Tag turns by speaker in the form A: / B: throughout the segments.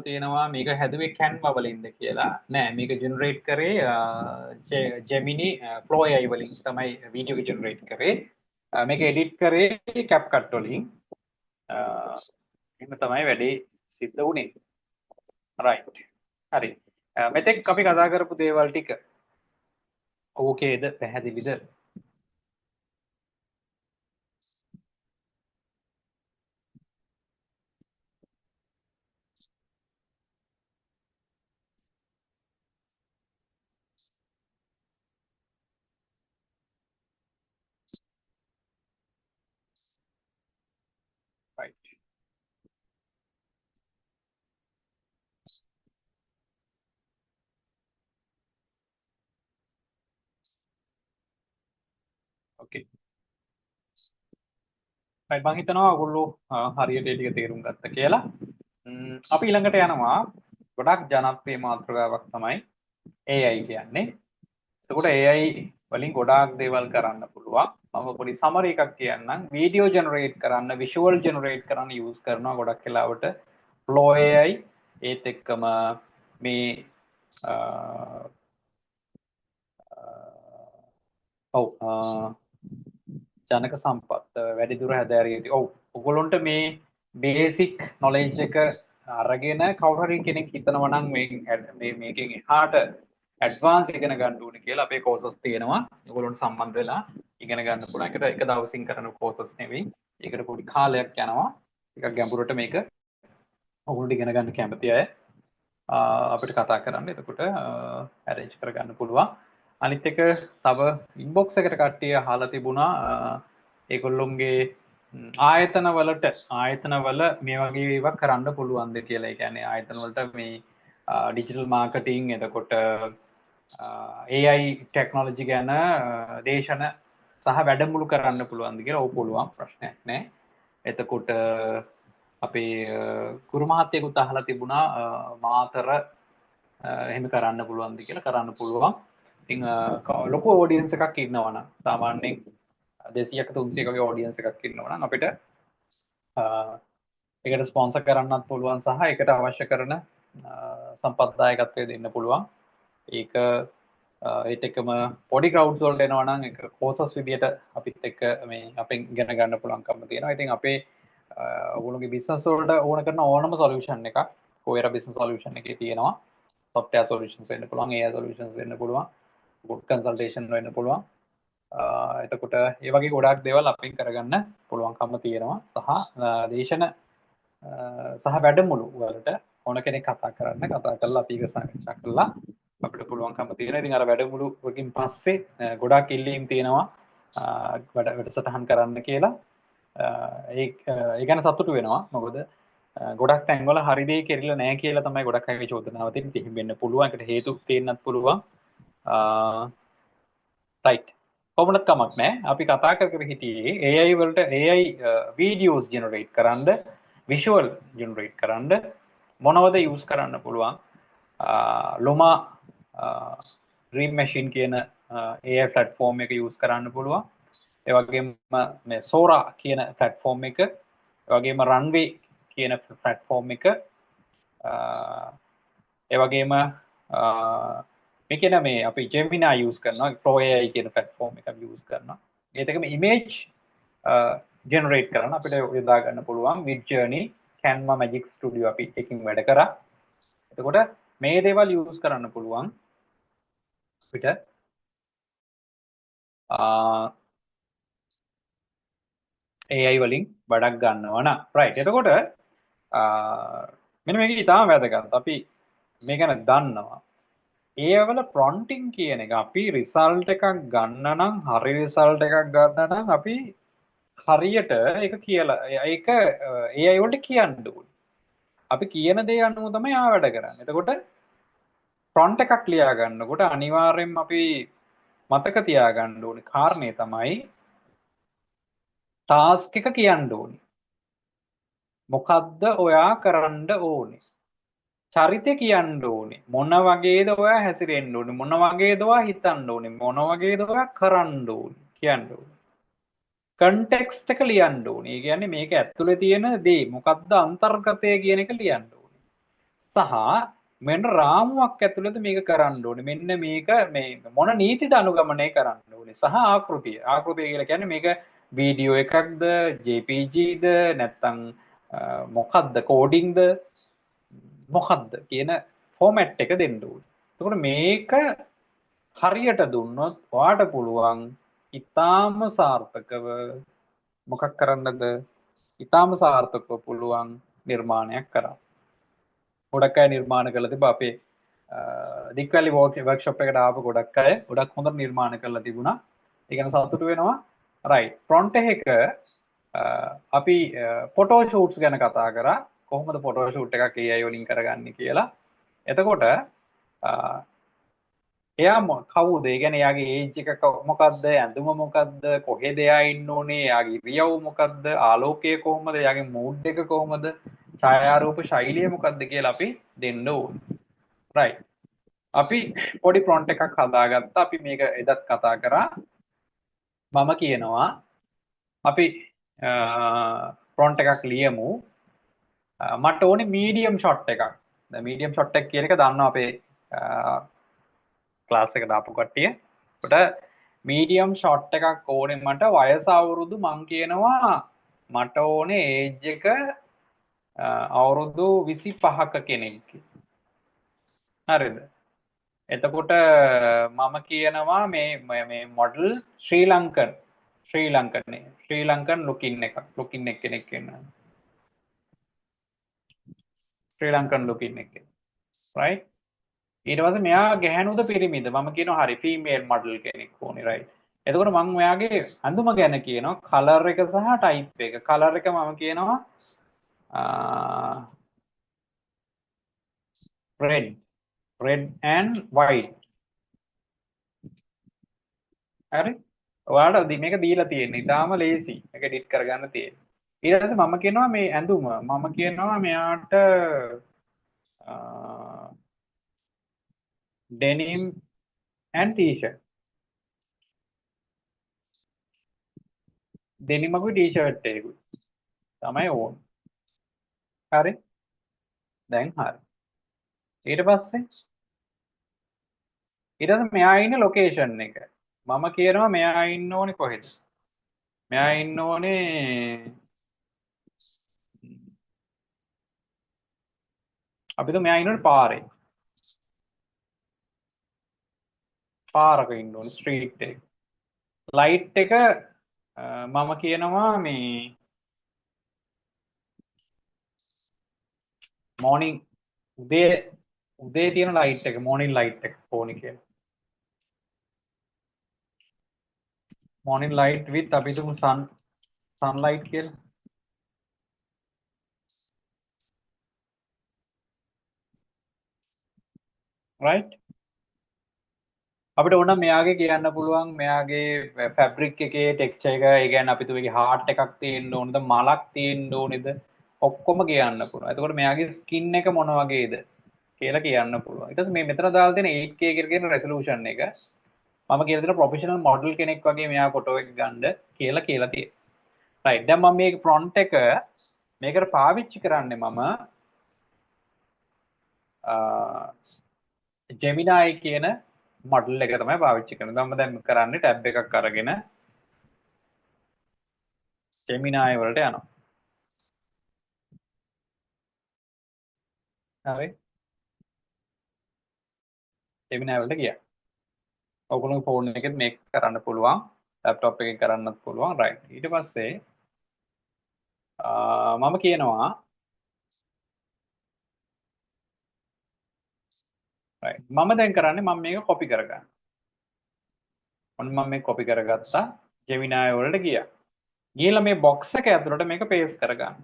A: තියෙනවා මේක හැදුවේ Canva වලින්ද කියලා. නෑ මේක ජෙනරේට් කරේ Gemini Pro AI වලින් තමයි වීඩියෝ එක ජෙනරේට් කරේ. මේක එඩිට් කරේ CapCut වලින්. එහෙම තමයි වැඩේ සිද්ධ වුණේ. රයිට්. හරි. මෙතෙක් අපි කතා කරපු දේවල් ටික ඕකේද පැහැදිලිද? රයිට්. ඕකේ. රයිට් මම හිතනවා ඔයගොල්ලෝ හරියට ඒ ටික තේරුම් ගත්ත කියලා. අපි ඊළඟට යනවා ගොඩක් ජනප්‍රිය මාතෘකාවක් තමයි AI කියන්නේ. එතකොට AI වලින් ගොඩාක් දේවල් කරන්න පුළුවන්. මම පොඩි සමරි එකක් කියන්නම්. වීඩියෝ ජෙනරේට් කරන්න, විෂුවල් ජෙනරේට් කරන්න යූස් කරනවා ගොඩක් වෙලාවට Flow AI. ඒත් එක්කම මේ ඔව් ජනක සම්පත් වැඩිදුර හැදෑරියදී ඔව් ඔයගොල්ලොන්ට මේ බේසික් නොලෙජ් එක අරගෙන කවුරු හරි කෙනෙක් හිතනවා නම් මේ මේකෙන් එහාට ඇඩ්වාන්ස් ඉගෙන ගන්න ඕනේ කියලා අපේ කෝසස් තියෙනවා. ඔයගොල්ලොන්ට සම්බන්ධ වෙලා ඉගෙන ගන්න පුළුවන්. ඒකට එක දවසින් කරන කෝසස් නෙවෙයි. ඒකට පොඩි කාලයක් යනවා. ටිකක් ගැඹුරට මේක ඔයගොල්ලෝ ඉගෙන ගන්න කැමති අය අපිට කතා කරන්න. එතකොට ඇරේන්ජ් කරගන්න පුළුවන්. අනිත් එක තව ඉන්බොක්ස් එකට කට්ටිය අහලා තිබුණා ඒගොල්ලොන්ගේ ආයතනවල මේ වගේ ඒවා කරන්න පුළුවන්ද කියලා. ඒ කියන්නේ ආයතනවලට මේ ඩිජිටල් මාර්කටිං එතකොට AI ටෙක්නොලොජි ගැන දේශන සහ වැඩමුළු කරන්න පුළුවන්ද කියලා. ඔව් පුළුවන්, ප්‍රශ්නයක් නැහැ. එතකොට අපේ ගුරු මහත්තයෙකුත් අහලා තිබුණා මාතර එහෙම කරන්න පුළුවන්ද කියලා. කරන්න පුළුවන්. ඉතින් ලොකු ඔඩියන්ස් එකක් ඉන්නවා නම් සාමාන්‍යයෙන් 200ක 300ක වගේ ඔඩියන්ස් එකක් ඉන්නවා නම් අපිට ඒකට ස්පොන්සර් කරන්නත් පුළුවන් සහ ඒකට අවශ්‍ය කරන සම්පත්දායකත්වය දෙන්න පුළුවන්. ඒක ඒත් එක්කම පොඩි ක්‍රවුඩ්ස් වලට එනවා නම් ඒක කෝසස් විදියට අපිත් එක්ක මේ අපෙන් ඉගෙන ගන්න පුළුවන්කම තියෙනවා. ඉතින් අපේ ඔයගොල්ලෝගේ බිස්නස් වලට ඕන කරන ඕනම සොලියුෂන් එකක් කොහෙර බිස්නස් සොලියුෂන් එකේ තියෙනවා. software solutions වෙන්න පුළුවන්, AI solutions වෙන්න පුළුවන්, good consultation වෙන්න පුළුවන්. එතකොට ඒ වගේ ගොඩාක් දේවල් අපින් කරගන්න පුළුවන්කම තියෙනවා. සහ දේශන සහ වැඩමුළු වලට ඕන කෙනෙක් කතා කරලා අපි ඒක සාකච්ඡා කරලා අපිට පුළුවන්කම තියෙනවා. ඉතින් අර වැඩමුළු වලින් පස්සේ ගොඩාක් ඉල්ලීම් තියෙනවා වැඩසටහන් කරන්න කියලා. ඒ ගැන සතුටු වෙනවා. මොකද ගොඩක් තැන්වල හරි දේ කෙරිලා නැහැ කියලා තමයි ගොඩක් අය චෝදනාව තියෙන්නේ. එහෙම වෙන්න පුළුවන්. ඒකට හේතු තියෙන්නත් පුළුවන්. රයිට්. කොහොමද කමක් නැහැ. අපි කතා කර හිටියේ AI වලට AI වීඩියෝස් ජෙනරේට් කරන්න, විෂුවල් ජෙනරේට් කරන්න මොනවද යූස් කරන්න පුළුවන්? Luma Dream Machine කියන AI platform එක යූස් කරන්න පුළුවන්. ඒ වගේම මේ Sora කියන platform එක, ඒ වගේම Runway කියන platform එක, ඒ වගේම මේ කියන මේ අපි Gemini use කරනවා, Pro AI කියන platform එකක් use කරනවා. ඒත් එකම image generate කරන්න අපිට යොදා ගන්න පුළුවන් Midjourney, Canva, Magic Studio අපි එකකින් වැඩ කරා. එතකොට මේ දේවල් use කරන්න පුළුවන් අපිට AI වලින් වැඩක් ගන්නවා නම් right. එතකොට මෙන්න මේක ඉතාම වැදගත්. අපි මේ ගැන දන්නවා. ඒවල ප්‍රොන්ටිං කියන එක අපි රිසල්ට් එකක් ගන්න නම් හරි රිසල්ට් එකක් ගන්න නම් අපි හරියට ඒක කියලා ඒක AI වලට කියන්න ඕනේ. අපි කියන දේ අනුව තමයි ආ වැඩ කරන්නේ. එතකොට ප්‍රොන්ට් එකක් ලියා ගන්නකොට අනිවාර්යෙන්ම අපි මතක තියාගන්න ඕනේ කාරණේ තමයි ටාස්ක් එක කියන්න ඕනේ. මොකද්ද ඔයා කරන්න ඕනේ? චරිතය කියන්න ඕනේ. මොන වගේද ඔයා හැසිරෙන්න ඕනේ? මොන වගේද ඔයා හිතන්න ඕනේ? මොන වගේද ඔයා කරන්න ඕනේ? කියන්න ඕනේ. කන්ටෙක්ස්ට් එක ලියන්න ඕනේ. ඒ කියන්නේ මේක ඇතුලේ තියෙන දේ මොකද්ද අන්තර්ගතය කියන එක ලියන්න ඕනේ. සහ මෙන්න රාමුවක් ඇතුළත මේක කරන්න ඕනේ. මෙන්න මේක මේ මොන නීතිද අනුගමනය කරන්න ඕනේ. සහ ආකෘතිය. ආකෘතිය කියලා කියන්නේ මේක වීඩියෝ එකක්ද, JPGද නැත්නම් මොකක්ද කෝඩින්ග්ද මොකක්ද කියන ෆෝමැට් එක දෙන්න ඕනේ. එතකොට මේක හරියට දුන්නොත් ඔයාට පුළුවන් ඉතාම සාර්ථකව මොකක් කරන්නද? ඉතාම සාර්ථකව පුළුවන් නිර්මාණයක් කරන්න. ගොඩක් අය නිර්මාණ කළ තිබ අපේ දික්වැලි වර්ක්ෂොප් එකට ආපු ගොඩක් අය ගොඩක් හොඳ නිර්මාණ කරලා තිබුණා. ඒ ගැන සතුටු වෙනවා. රයිට්. ෆ්‍රොන්ට් එක අපි ෆොටෝ ෂූට්ස් ගැන කතා කරා. කොහොමද ෆොටෝ ෂූට් එකක් AI වලින් කරගන්නේ කියලා. එතකොට එයා කවුද? ඒ කියන්නේ එයාගේ ඒජ් එක මොකද්ද? ඇඳුම මොකද්ද? කොහෙද එයා ඉන්න ඕනේ? එයාගේ ඉරියව් මොකද්ද? ආලෝකය කොහොමද? එයාගේ මූඩ් එක කොහොමද? ඡායාරූප ශෛලිය මොකද්ද කියලා අපි දෙන්න ඕනේ. රයිට්. අපි පොඩි ප්‍රොන්ට් එකක් හදාගත්තා. අපි මේක එදත් කතා කරා. මම කියනවා අපි ප්‍රොන්ට් එකක් ලියමු. මට ඕනේ මීඩියම් ෂොට් එකක්. දැන් මීඩියම් ෂොට් එක කියන එක දන්නවා අපේ ක්ලාස් එකට ආපු කට්ටිය. ඒකට මීඩියම් ෂොට් එකක් ඕනේ මට වයස අවුරුදු මං කියනවා මට ඕනේ ඒජ් එක අවුරුදු 25ක කෙනෙක්. හරිද? එතකොට මම කියනවා මේ මොඩල් ශ්‍රී ලංකන් ලුකින් එක කෙනෙක් ඉන්නවා. ශ්‍රී ලංකන් ලුකින් එක. රයිට්? ඊට පස්සේ මෙයා ගැහැණුද පිරිමිද? මම කියනවා හරි ෆීමේල් මොඩල් කෙනෙක් ඕනේ රයිට්. එතකොට මම මෙයාගේ අඳුම ගැන කියනවා කලර් එක සහ ටයිප් එක. කලර් එක මම කියනවා red and white. හරි? ඔයාලට මේක දීලා තියෙන්නේ. ඊටාම ලේසි. මේක එඩිට් කරගන්න තියෙන්නේ. ඊට පස්සේ මම කියනවා මේ ඇඳුම මම කියනවා මෙයාට denim and t-shirt. denim අකුයි t-shirt එකකුයි තමයි ඕන. හරි? දැන් හරි. ඊට පස්සේ මෙයා ඉන්න ලොකේෂන් එක. මම කියනවා මෙයා ඉන්න ඕනේ කොහෙද? මෙයා ඉන්න ඕනේ අපිට මෙයා ඉන්න ඕනේ පාරේ. පාරක ඉන්න ඕනේ ස්ට්‍රීට් එක. ලයිට් එක මම කියනවා මේ මෝර්නින් උදේ තියෙන ලයිට් එක මෝර්නින් ලයිට් එක ඕනේ කියලා. මෝර්නින් ලයිට් with අපි තුමු සන්ලයිට් කියලා. රයිට්? අපිට ඕන මෙයාගේ කියන්න පුළුවන් මෙයාගේ ෆැබ්‍රික් එකේ ටෙක්ස්චර් එක ඒ කියන්නේ අපි තුමේ හાર્ට් එකක් තියෙන්න ඕනද මලක් තියෙන්න ඕනේද ඔක්කොම කියන්න පුළුවන්. එතකොට මෙයාගේ ස්කින් එක මොන වගේද කියලා කියන්න පුළුවන්. ඊට පස්සේ මේ මෙතන දාලා තියෙන 8K කියන රෙසලූෂන් එක මම කියලා දෙන ප්‍රොෆෙෂනල් මොඩල් කෙනෙක් වගේ මෙයා ෆොටෝ එක ගන්න කියලා තියෙනවා. රයිට්. දැන් මම මේ ප්‍රොන්ට් එක මේකට පාවිච්චි කරන්නේ මම ජෙමිනයි කියන මොඩල් එක තමයි පාවිච්චි කරන්නේ. මම දැන් කරන්නේ ටැබ් එකක් අරගෙන ජෙමිනයි වලට යනවා. හරි. ජෙමිනයි වලට ගියා. ඔයගොල්ලෝ ෆෝන් එකෙත් මේක කරන්න පුළුවන්. ලැප්ටොප් එකෙන් කරන්නත් පුළුවන්. රයිට්. ඊට පස්සේ මම කියනවා රයිට්. මම දැන් කරන්නේ මම මේක කොපි කරගන්න. ඔන්න මම මේක කොපි කරගත්තා. ජෙමිනයි වලට ගියා. ගිහලා මේ බොක්ස් එක ඇතුළට මේක පේස්ට් කරගන්න.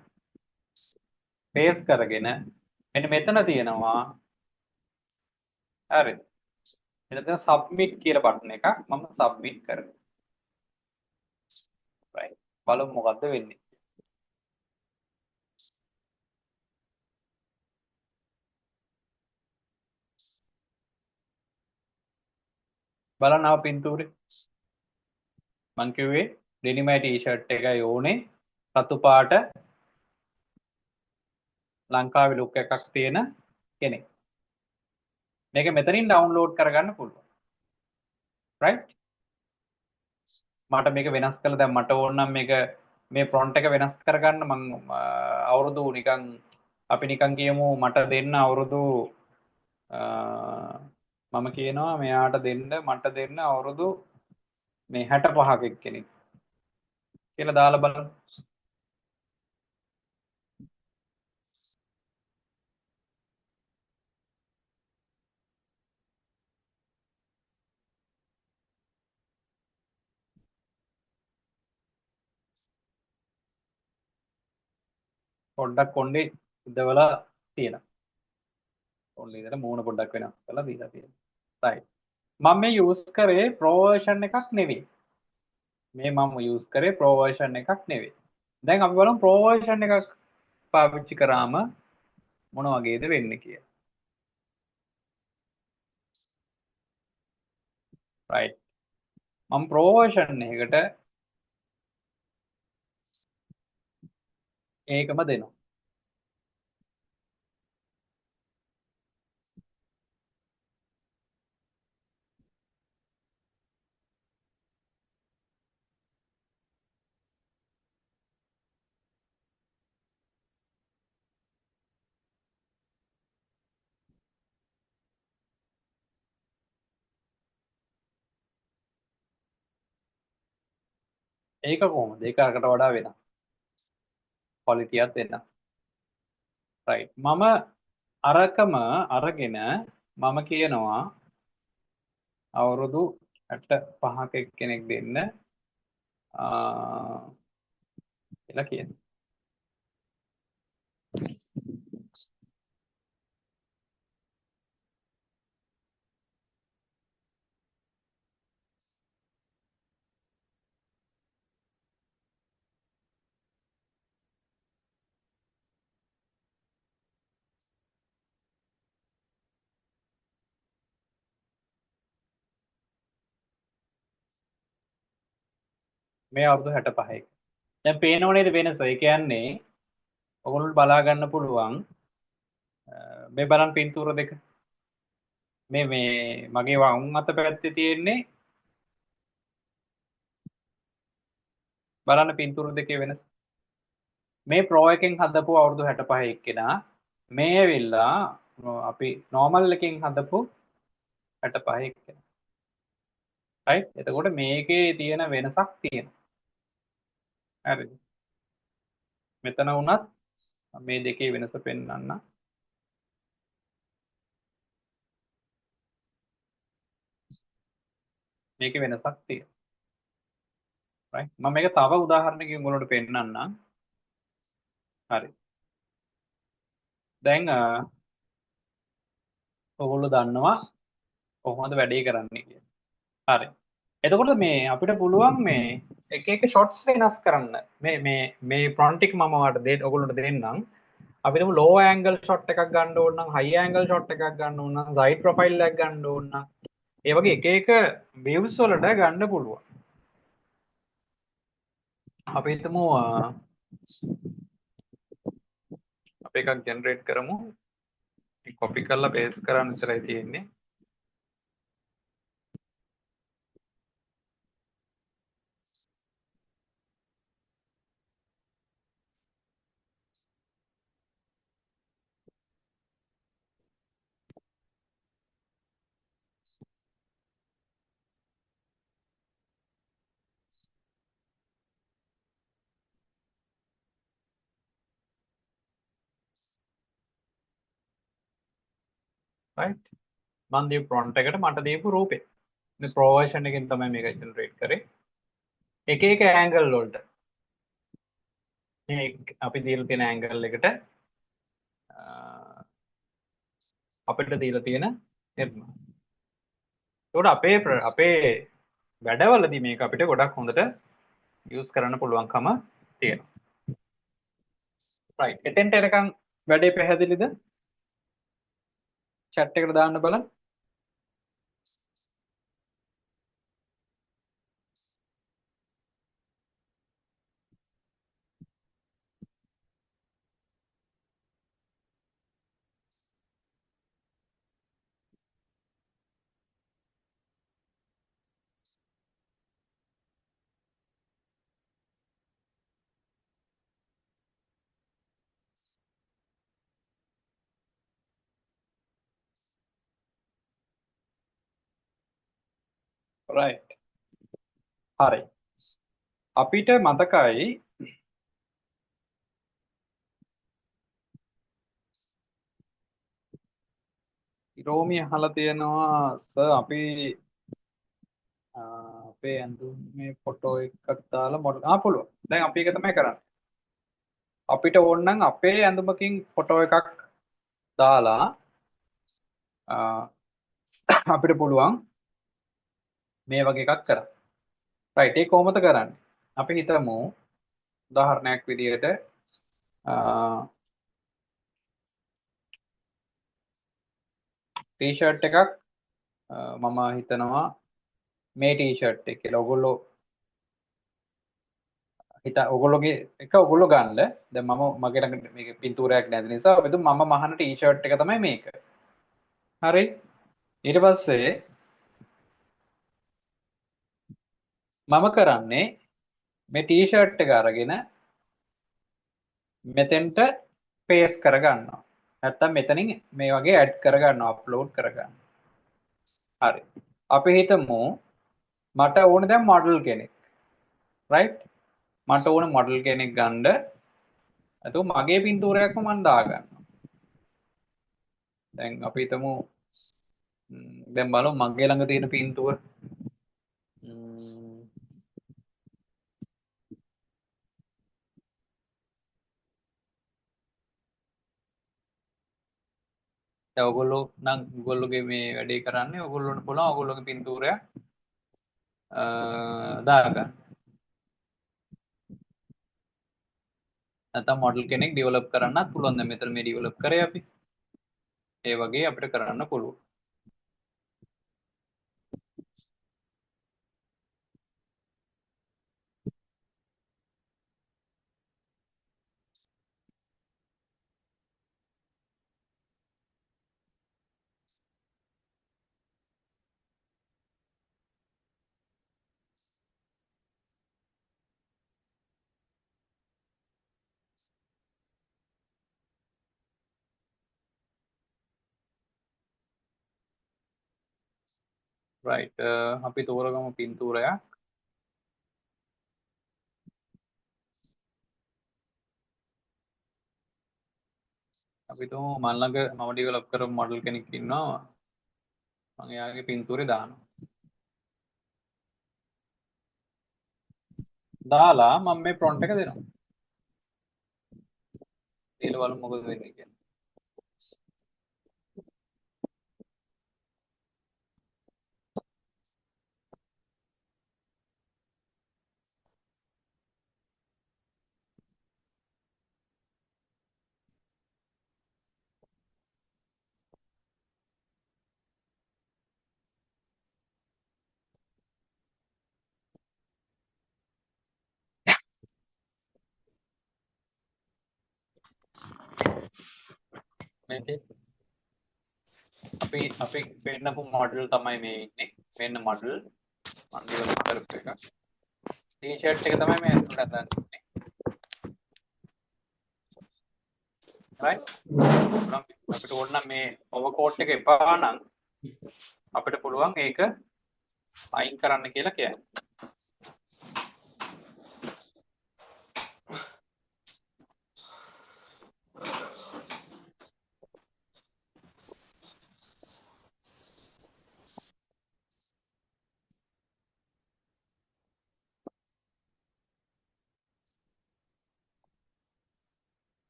A: පේස්ට් කරගෙන මෙන්න මෙතන තියෙනවා හරි. මෙතන සබ්මිට් කියලා බටන් එකක් මම සබ්මිට් කරනවා. රයිට්. බලමු මොකද්ද වෙන්නේ. බලන්න ආව පින්තූරේ. මං කිව්වේ ඩෙනිමයි ටී-ෂර්ට් එකයි ඕනේ. සතු පාට ලංකාවේ ලුක් එකක් තියෙන කෙනෙක්. මේක මෙතනින් ඩවුන්ලෝඩ් කරගන්න පුළුවන්. රයිට්? මට මේක වෙනස් කළා දැන් මට ඕන නම් මේක මේ ප්‍රොන්ට් එක වෙනස් කරගන්න මම අවුරුදු නිකන් අපි නිකන් කියමු මට දෙන්න අවුරුදු මම කියනවා මෙයාට දෙන්න මට දෙන්න අවුරුදු මේ 65ක කෙනෙක් කියලා දාලා බලන්න. පොඩ්ඩක් කොණ්ඩේ ඉදවලා තියෙනවා. කොණ්ඩේ ඉදලා මූණ පොඩ්ඩක් වෙනස් කරලා දීලා තියෙනවා. රයිට්. මම මේ යූස් කරේ ප්‍රෝ වර්ෂන් එකක් නෙවෙයි. මේ මම යූස් කරේ ප්‍රෝ වර්ෂන් එකක් නෙවෙයි. දැන් අපි බලමු ප්‍රෝ වර්ෂන් එකක් පාවිච්චි කරාම මොන වගේද වෙන්නේ කියලා. රයිට්. මම ප්‍රෝ වර්ෂන් එකකට ඒකම දෙනවා. ඒක කොහොමද? ඒක අරකට වඩා වෙනස්. ක්වොලිටියත් වෙනස්. රයිට්. මම අරකම අරගෙන මම කියනවා අවුරුදු 65ක එක්කෙනෙක් දෙන්න කියලා කියනවා. මේ අවුරුදු 65ක. දැන් පේනව නේද වෙනස? ඒ කියන්නේ ඔයගොල්ලෝ බලා ගන්න පුළුවන් මේ බලන්න පින්තූර දෙක. මේ මගේ වම් අත පැත්තේ තියෙන්නේ බලන්න පින්තූර දෙකේ වෙනස. මේ ප්‍රෝ එකෙන් හදපු අවුරුදු 65 එක්කෙනා මේ ඇවිල්ලා අපි නෝමල් එකෙන් හදපු 65 එක්කෙනා. රයිට්? එතකොට මේකේ තියෙන වෙනසක් තියෙනවා. හරිද? මෙතන වුණත් මේ දෙකේ වෙනස පෙන්වන්න. මේකේ වෙනසක් තියෙනවා. රයිට්? මම මේක තව උදාහරණයකින් ඔයගොල්ලන්ට පෙන්නන්නම්. හරි. දැන් ඔයගොල්ලෝ දන්නවා කොහොමද වැඩේ කරන්නේ කියලා. හරි. එතකොට මේ අපිට පුළුවන් මේ එක එක ෂොට්ස් වෙනස් කරන්න. මේ ප්‍රොන්ට් එක මම ඔයාලට දෙන්න ඔයගොල්ලන්ට දෙන්නම්. අපි තුමු ලෝ ඇන්ගල් ෂොට් එකක් ගන්න ඕන නම් හයි ඇන්ගල් ෂොට් එකක් ගන්න ඕන නම් සයිඩ් ප්‍රොෆයිල් එකක් ගන්න ඕන නම් ඒ වගේ එක එක views වලට ගන්න පුළුවන්. අපි හිතමු අපි එකක් ජෙනරේට් කරමු. කොපි කරලා පේස්ට් කරන්න විතරයි තියෙන්නේ. right මම දීපු ප්‍රොම්ප්ට් එකට මට දීපු රූපේ මේ ප්‍රෝ වර්ෂන් එකෙන් තමයි මේක ජෙනරේට් කරේ එක එක ඇන්ගල් වලට මේ අපි දීලා තියෙන ඇන්ගල් එකට අපිට දීලා තියෙන නිර්මාණ. ඒකට අපේ වැඩවලදී මේක අපිට ගොඩක් හොඳට යූස් කරන්න පුළුවන්කම තියෙනවා. right එතෙන්ට එනකන් වැඩේ පැහැදිලිද? chat එකට දාන්න බලන්න. right. හරි. අපිට මතකයි රෝමි අහලා තියෙනවා සර් අපි අපේ ඇඳුමේ ෆොටෝ එකක් දාලා මොඩල් පුළුවන්. දැන් අපි ඒක තමයි කරන්නේ. අපිට ඕන නම් අපේ ඇඳුමකින් ෆොටෝ එකක් දාලා අපිට පුළුවන් මේ වගේ එකක් කරන්න. රයිට් ඒක කොහොමද කරන්නේ? අපි හිතමු උදාහරණයක් විදිහට ටී-ෂර්ට් එකක් මම හිතනවා මේ ටී-ෂර්ට් එක කියලා ඔයගොල්ලෝ ඔයගොල්ලෝගේ එක ඔයගොල්ලෝ ගන්න. දැන් මම මගේ ළඟ මේක පින්තූරයක් නැති නිසා අපි මම මහන ටී-ෂර්ට් එක තමයි මේක. හරි. ඊට පස්සේ මම කරන්නේ මේ ටී-ෂර්ට් එක අරගෙන මෙතෙන්ට පේස් කරගන්නවා. නැත්තම් මෙතනින් මේ වගේ ඇඩ් කරගන්නවා අප්ලෝඩ් කරගන්න. හරි. අපි හිතමු මට ඕන දැන් මොඩල් කෙනෙක්. රයිට්? මට ඕන මොඩල් කෙනෙක් ගන්න. එතකොට මගේ පින්තූරයක්ම මම දාගන්නවා. දැන් අපි හිතමු දැන් බලමු මගේ ළඟ තියෙන පින්තූර. දැන් ඔයගොල්ලෝ නම් ඔයගොල්ලෝගේ මේ වැඩේ කරන්නේ ඔයගොල්ලොන්ට පුළුවන් ඔයගොල්ලෝගේ පින්තූරය දාගන්න. නැත්නම් මොඩල් කෙනෙක් ඩෙවලොප් කරන්නත් පුළුවන්. දැන් මෙතන මේ ඩෙවලොප් කරේ අපි. ඒ වගේ අපිට කරන්න පුළුවන්. රයිට් අපි තෝරගමු පින්තූරයක්. අපි තුමු මන් ළඟ මම ඩෙවලොප් කරපු මොඩල් කෙනෙක් ඉන්නවා. මම එයාගේ පින්තූරේ දානවා. දාලා මම මේ ප්‍රොන්ට් එක දෙනවා. ඊට බලමු මොකද වෙන්නේ කියලා. මේකේ අපි පෙන්නපු මොඩල් තමයි මේ ඉන්නේ. මෙන්න මොඩල් මම ඩෙවලොප් කරපු එක. ටී-ෂර්ට් එක තමයි මේ අඳුරට දාන්නේ. රයිට්? අපිට ඕන නම් මේ ඕවර්කෝට් එක එපා නම් අපිට පුළුවන් ඒක අයින් කරන්න කියලා කියන්නේ.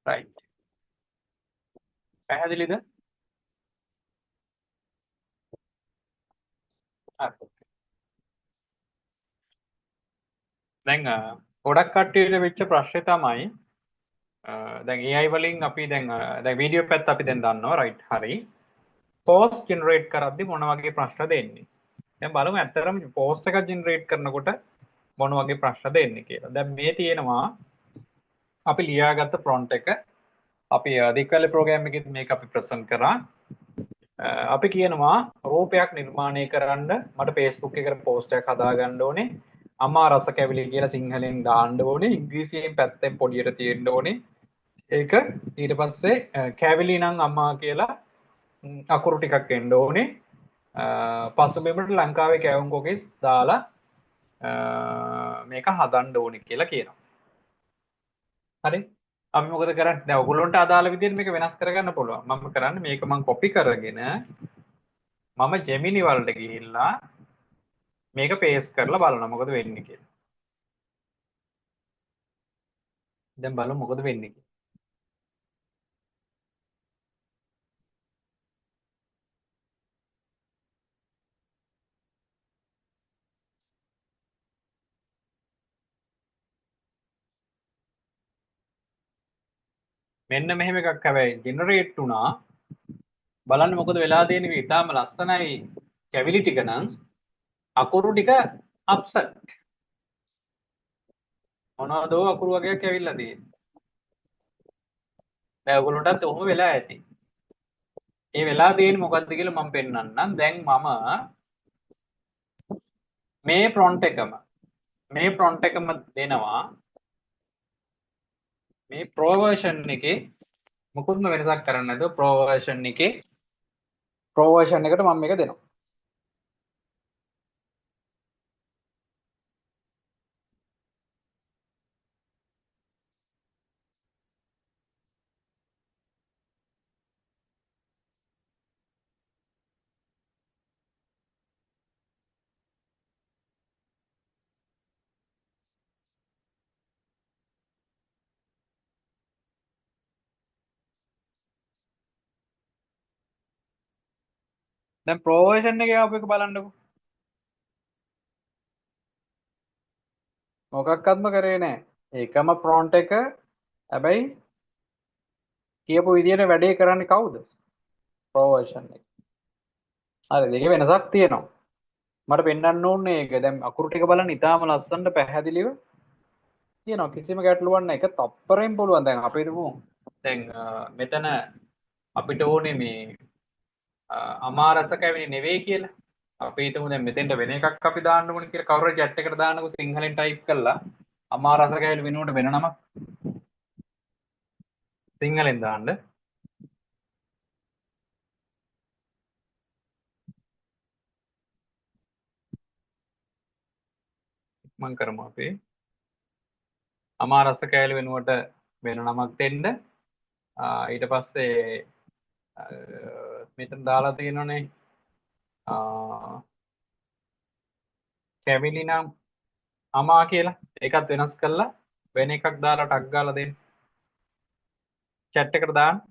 A: රයිට්. පැහැදිලිද? හරි. දැන් ගොඩක් කට්ටියට වෙච්ච ප්‍රශ්නේ තමයි දැන් AI වලින් අපි දැන් වීඩියෝ පැත්ත අපි දැන් දන්නවා රයිට් හරි පෝස්ට් ජෙනරේට් කරද්දි මොන වගේ ප්‍රශ්න දෙන්නේ දැන් බලමු ඇත්තටම පෝස්ට් එකක් ජෙනරේට් කරනකොට මොන වගේ ප්‍රශ්න දෙන්නේ කියලා දැන් මේ තියෙනවා අපි ලියාගත්ත ප්‍රොම්ප්ට් එක අපි අධිකල ප්‍රෝග්‍රෑම් එකෙත් මේක අපි ප්‍රසන්ට් කරා අපි කියනවා රූපයක් නිර්මාණය කරන්න මට Facebook එකට පෝස්ට් එකක් හදාගන්න ඕනේ අම්මා රස කැවිලි කියලා සිංහලෙන් දාන්න ඕනේ ඉංග්‍රීසියෙන් පැත්තෙන් පොඩියට තියෙන්න ඕනේ ඒක ඊට පස්සේ කැවිලි නම් අම්මා කියලා අකුරු ටිකක් එන්න ඕනේ පසුබිමට ලංකාවේ කැවුම් කොකිස් දාලා මේක හදන්න ඕනි කියලා කියනවා. හරි. අපි මොකද කරන්නේ? දැන් ඔයගොල්ලන්ට අදාළ විදිහට මේක වෙනස් කරගන්න පුළුවන්. මම කරන්නේ මේක මම කොපි කරගෙන මම ජෙමිනි වලට ගිහිල්ලා මේක පේස්ට් කරලා බලනවා මොකද වෙන්නේ කියලා. දැන් බලමු මොකද වෙන්නේ කියලා. මෙන්න මෙහෙම එකක් හැබැයි ජෙනරේට් වුණා. බලන්න මොකද වෙලා තියෙන්නේ මේ ඉතාලම ලස්සනයි කැවිලි ටික නම් අකුරු ටික අප්සෙට්. මොනවදෝ අකුරු වගේක් ඇවිල්ලා තියෙන්නේ. දැන් ඔයගොල්ලන්ටත් ඔහොම වෙලා ඇති. ඒ වෙලා තියෙන්නේ මොකද්ද කියලා මම පෙන්නන්නම්. දැන් මම මේ ප්‍රොන්ට් එකම දෙනවා මේ ප්‍රෝ වර්ෂන් එකේ මොකුත්ම වෙනසක් කරන්නේ නැතුව ප්‍රෝ වර්ෂන් එකට මම මේක දෙනවා. දැන් ප්‍රෝ වර්ෂන් එකේ ආපු එක බලන්නකෝ. මොකක්වත්ම කරේ නැහැ. ඒකම ප්‍රොන්ට් එක හැබැයි කියපු විදිහට වැඩේ කරන්නේ කවුද? ප්‍රෝ වර්ෂන් එක. හරි දෙකේ වෙනසක් තියෙනවා. මට පෙන්වන්න ඕනේ ඒක. දැන් අකුරු ටික බලන්න ඉතාලම ලස්සනට පැහැදිලිව තියෙනවා. කිසිම ගැටලුවක් නැහැ. ඒක තප්පරෙන් පුළුවන්. දැන් අපි හිතමු දැන් මෙතන අපිට ඕනේ මේ අමාරස කැවිලි නෙවෙයි කියලා. අපි හිතමු දැන් මෙතෙන්ට වෙන එකක් අපි දාන්න ඕනේ කියලා කවුරු හරි chat එකට දාන්නකෝ සිංහලෙන් ටයිප් කරලා අමාරස කැවිලි වෙනුවට වෙන නමක් සිංහලෙන් දාන්න. මම කරමු අපි අමාරස කැවිලි වෙනුවට වෙන නමක් දෙන්න. ඊට පස්සේ මෙතන දාලා තියෙනනේ කැවිලි නම් අමා කියලා ඒකත් වෙනස් කරලා වෙන එකක් දාලා ටක් ගාලා දෙන්න chat එකට දාන්න.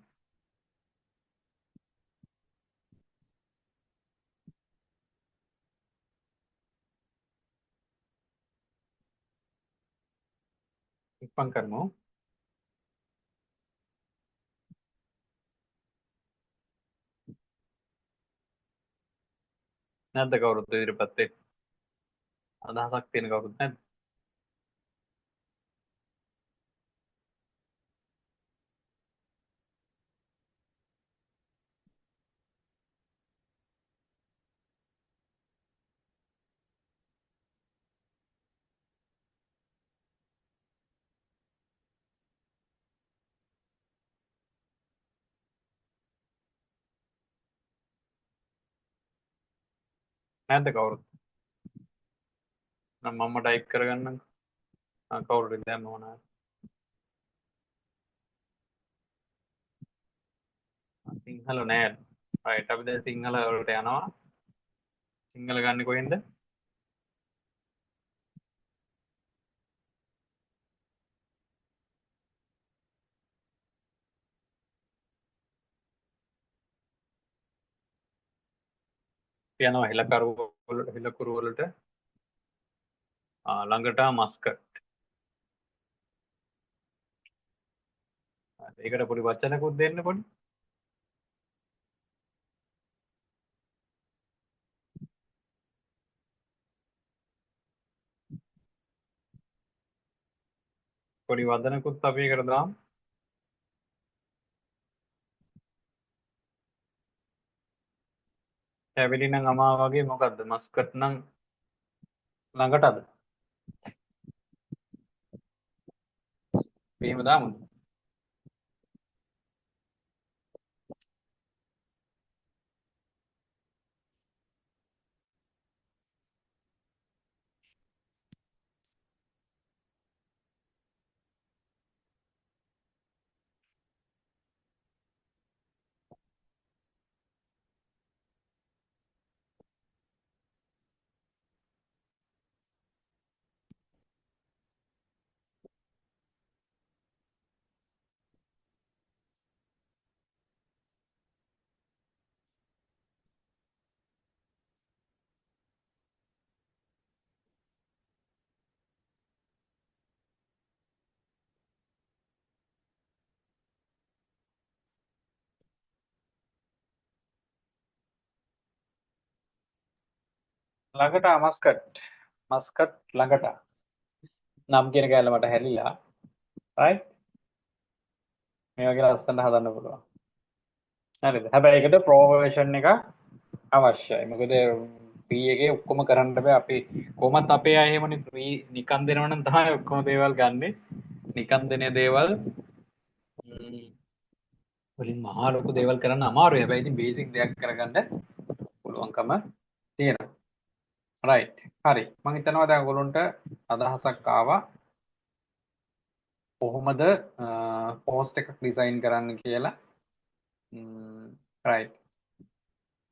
A: ඉක්මන් කරමු. නැද්ද කවුරුත් ඉදිරිපත් වෙන්නේ? අදහසක් තියෙන කවුරුත් නැද්ද? නැද්ද කවුරුත්? නම් මම ටයිප් කරගන්නම්. කවුරුද දැම්ම මොනවා? සිංහල නෑ. රයිට් අපි දැන් සිංහල වලට යනවා. සිංහල ගන්න කොහෙන්ද? යනවා හිලකුරු වලට ළඟට මස්කට්. ඒකට පොඩි වචනකුත් දෙන්න පොඩි. පොඩි වදනකුත් අපි ඒකට දාමු. කැවිලි නම් අමා වගේ මොකද්ද? මස්කට් නම් ළඟටද? මෙහෙම දාමුද? ළඟට මස්කට් ළඟට නම් කියන කැලේ මට හැලිලා right මේ වගේ ලස්සනට හදන්න පුළුවන් හරිද හැබැයි ඒකට pro version එක අවශ්‍යයි මොකද free එකේ ඔක්කොම කරන්න බෑ අපි කොහොමත් අපේ අය එහෙමනේ free නිකන් දෙනවනම් තමයි ඔක්කොම දේවල් ගන්නෙ නිකන් දෙන දේවල් වලින් මහා ලොකු දේවල් කරන්න අමාරුයි හැබැයි ඉතින් බේසික් දෙයක් කරගන්න පුළුවන්කම තියෙනවා right හරි මම හිතනවා දැන් ඔයගොල්ලන්ට අදහසක් ආවා කොහොමද පෝස්ට් එකක් ඩිසයින් කරන්න කියලා right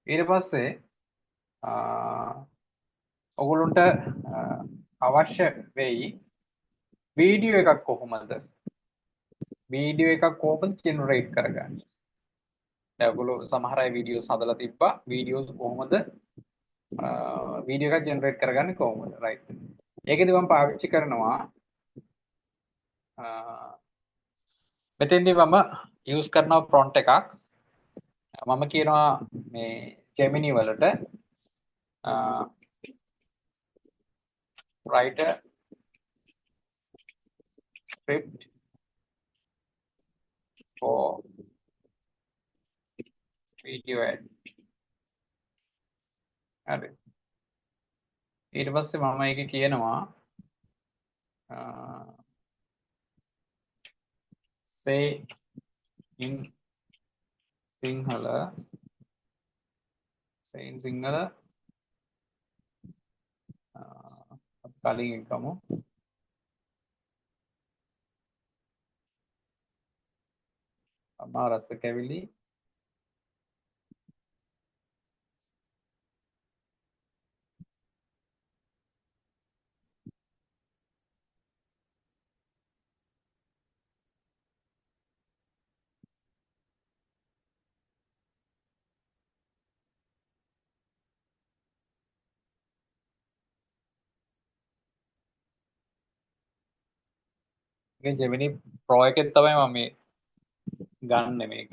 A: ඊට පස්සේ ඔගොල්ලන්ට අවශ්‍ය වෙයි වීඩියෝ එකක් කොහොමද වීඩියෝ එකක් කොහොමද ජෙනරේට් කරගන්නේ දැන් ඔයගොල්ලෝ සමහර අය වීඩියෝස් හදලා තිබ්බා වීඩියෝස් කොහොමද වීඩියෝ එකක් ජෙනරේට් කරගන්නේ කොහොමද right ඒකෙදි මම පාවිච්චි කරනවා මෙතෙන්දී මම යූස් කරනවා ප්‍රොන්ට් එකක් මම කියනවා මේ Gemini වලට write a script for video ad හරි ඊට පස්සේ මම ඒක කියනවා say in Sinhala say in Sinhala කලින් එකම අමාරස කැවිලි Gemini Pro එකෙන් තමයි මම මේ ගන්න මේක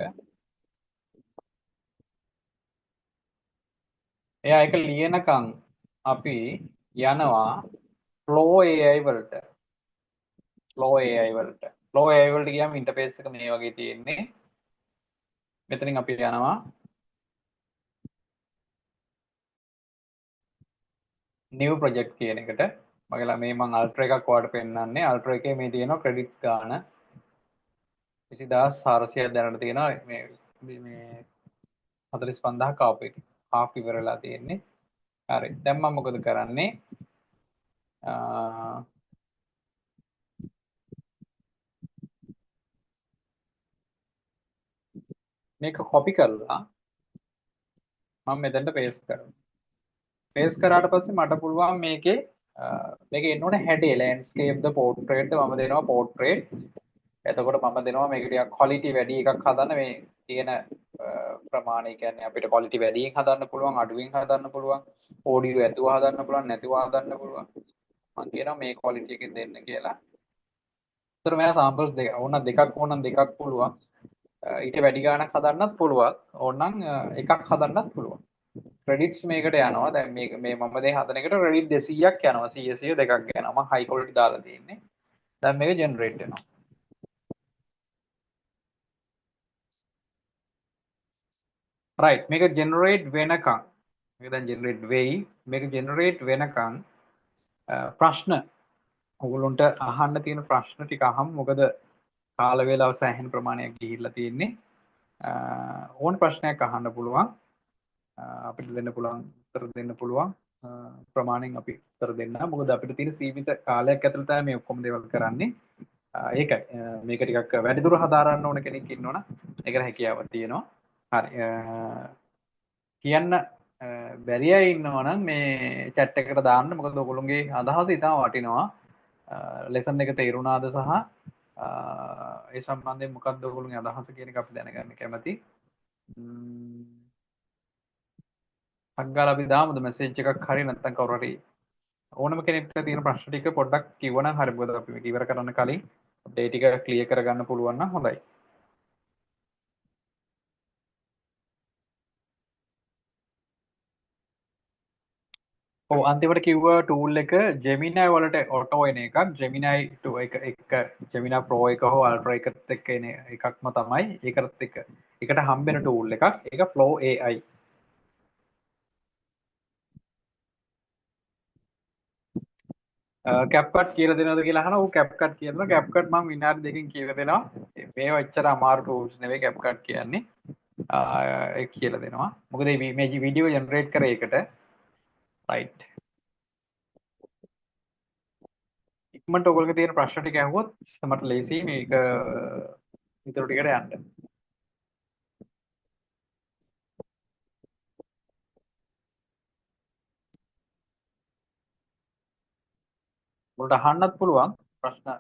A: එයා එක ලියනකම් අපි යනවා Flow AI වලට Flow AI වලට ගියාම ඉන්ටර්ෆේස් එක මේ වගේ තියෙන්නේ මෙතනින් අපි යනවා new project කියන එකට මගේලා මේ මම අල්ට්‍රා එකක් ඔයාලට පෙන්නන්නේ අල්ට්‍රා එකේ මේ තියෙනවා ක්‍රෙඩිට් ගාන 20400ක් දැනට තියෙනවා මේ 45000ක් ආපු එක half ඉවරලා තියෙන්නේ හරි දැන් මම මොකද කරන්නේ මේක කොපි කරලා මම මෙතනට පේස්ට් කරනවා පේස්ට් කරාට පස්සේ මට පුළුවන් මේකේ මේකේ එන්න ඕනේ හැඩේ ලෑන්ඩ්ස්කේප් ද පෝර්ට්‍රේට් මම දෙනවා පෝර්ට්‍රේට් එතකොට මම දෙනවා මේක ටිකක් ක්වොලිටි වැඩි එකක් හදන්න මේ තියෙන ප්‍රමාණය කියන්නේ අපිට ක්වොලිටි වැඩියෙන් හදන්න පුළුවන් අඩුවෙන් හදන්න පුළුවන් ඔඩියෝ ඇතුව හදන්න පුළුවන් නැතුව හදන්න පුළුවන් මම කියනවා මේ ක්වොලිටි එකෙන් දෙන්න කියලා. ඒතර මම සාම්පල්ස් දෙක ඕනනම් දෙකක් පුළුවන්. ඊට වැඩි ගාණක් හදන්නත් පුළුවන්. ඕනනම් එකක් හදන්නත් පුළුවන්. ක්‍රෙඩිට්ස් මේකට යනවා. දැන් මේ මම දැන් හදන එකට ක්‍රෙඩිට් 200ක් යනවා. 100 දෙකක් යනවා. මම හයි ක්වොලිටි දාලා තියෙන්නේ. දැන් මේක ජෙනරේට් වෙනවා. right මේක ජෙනරේට් වෙනකන් මේක දැන් ජෙනරේට් වෙයි. මේක ජෙනරේට් වෙනකන් ප්‍රශ්න ඔයගොල්ලන්ට අහන්න තියෙන ප්‍රශ්න ටික අහමු. මොකද කාල වේලාව සෑහෙන ප්‍රමාණයක් ගිහිල්ලා තියෙන්නේ. ඕන ප්‍රශ්නයක් අහන්න පුළුවන්. අපිට දෙන්න පුළුවන් උත්තර දෙන්න පුළුවන්. ප්‍රමාණයෙන් අපි උත්තර දෙන්න. මොකද අපිට තියෙන සීමිත කාලයක් ඇතුළත තමයි මේ ඔක්කොම දේවල් කරන්නේ. ඒකයි මේක ටිකක් වැඩිදුර හදාරන්න ඕන කෙනෙක් ඉන්නවනම් ඒකට හැකියාවක් තියෙනවා. හරි. කියන්න බැරි අය ඉන්නවනම් මේ chat එකට දාන්න. මොකද ඔයගොල්ලෝගේ අදහස ඉතාම වටිනවා. ලෙසන් එක තේරුණාද සහ ඒ සම්බන්ධයෙන් මොකක්ද ඔයගොල්ලෝගේ අදහස කියන එක අපි දැනගන්න කැමතියි. අග්ගාලා අපි දාමුද මැසේජ් එකක් හරි නැත්නම් කවුරු හරි ඕනම කෙනෙක්ට තියෙන ප්‍රශ්න ටික පොඩ්ඩක් කිව්වනම් හරි මොකද අපි මේක ඉවර කරන්න කලින් අපේ ටික ක්ලියර් කරගන්න පුළුවන් නම් හොඳයි. ඔව් අන්තිමට කිව්වා ටූල් එක Gemini වලට ඔටෝ එන එකක් Gemini 2 එක Gemini Pro එක හෝ Ultra එකත් එක්ක එන එකක්ම තමයි ඒකත් එක්ක එකට හම්බෙන ටූල් එකක් ඒක Flow AI කැප්කට් කියලා දෙනවද කියලා අහනවා ඌ කැප්කට් කියනවා කැප්කට් මම විනාඩි දෙකකින් කියලා දෙනවා මේවා එච්චර අමාරු ටූල්ස් නෙවෙයි කැප්කට් කියන්නේ ඒක කියලා දෙනවා මොකද මේ වීඩියෝ ජෙනරේට් කරේ ඒකට රයිට් ඉක්මනට ඔයගොල්ලෝ තියෙන ප්‍රශ්න ටික අහුවොත් මට ලේසියි මේක ඉතුරු ටිකට යන්න. ඔයාලට අහන්නත් පුළුවන් ප්‍රශ්න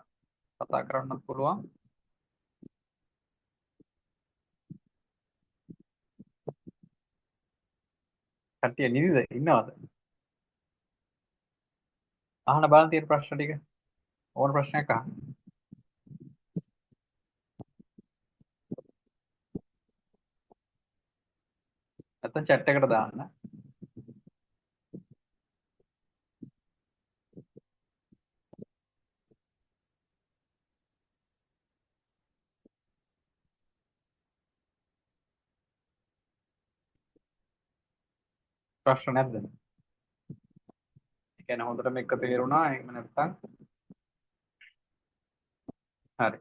A: කතා කරන්නත් පුළුවන්. කට්ටිය නිදිද ඉන්නවද? අහන්න බලන්න තියෙන ප්‍රශ්න ටික. ඕන ප්‍රශ්නයක් අහන්න. නැත්නම් chat එකට දාන්න. ප්‍රශ්න නැද්ද? ඒ කියන්නේ හොඳටම එක තේරුණා එහෙම නැත්නම් හරි.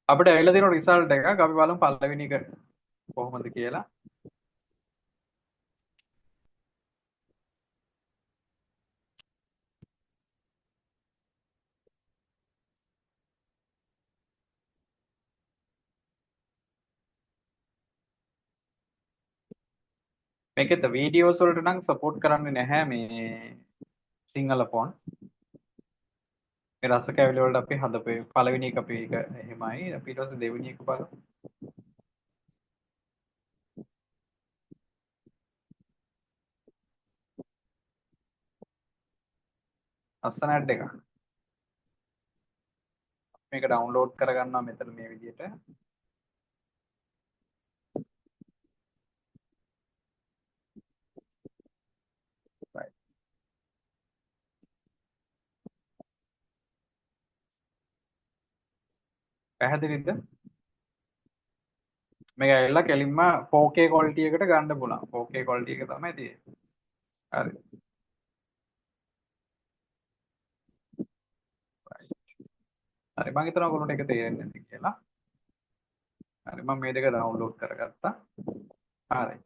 A: අපිට ඇවිල්ලා තියෙන රිසල්ට් එකක් අපි බලමු පළවෙනි එක කොහොමද කියලා. මේකෙත් වීඩියෝස් වලට නම් සපෝට් කරන්නේ නැහැ මේ සිංහල ෆොන්ට්. මේ රස කැවිලි වලට අපි හදපේ පළවෙනි එක අපි ඒක එහෙමයි. අපි ඊට පස්සේ දෙවෙනි එක බලමු. ලස්සන ඇඩ් එකක්. මේක ඩවුන්ලෝඩ් කරගන්නවා මෙතන මේ විදිහට. right. පැහැදිලිද? මේක ඇවිල්ලා කෙලින්ම 4K quality එකට ගන්න පුළුවන්. 4K quality එක තමයි තියෙන්නේ. හරි. හරි මම හිතනවා ඔයගොල්ලන්ට ඒක තේරෙන්නේ නැති කියලා. හරි මම මේ දෙක ඩවුන්ලෝඩ් කරගත්තා. හරි.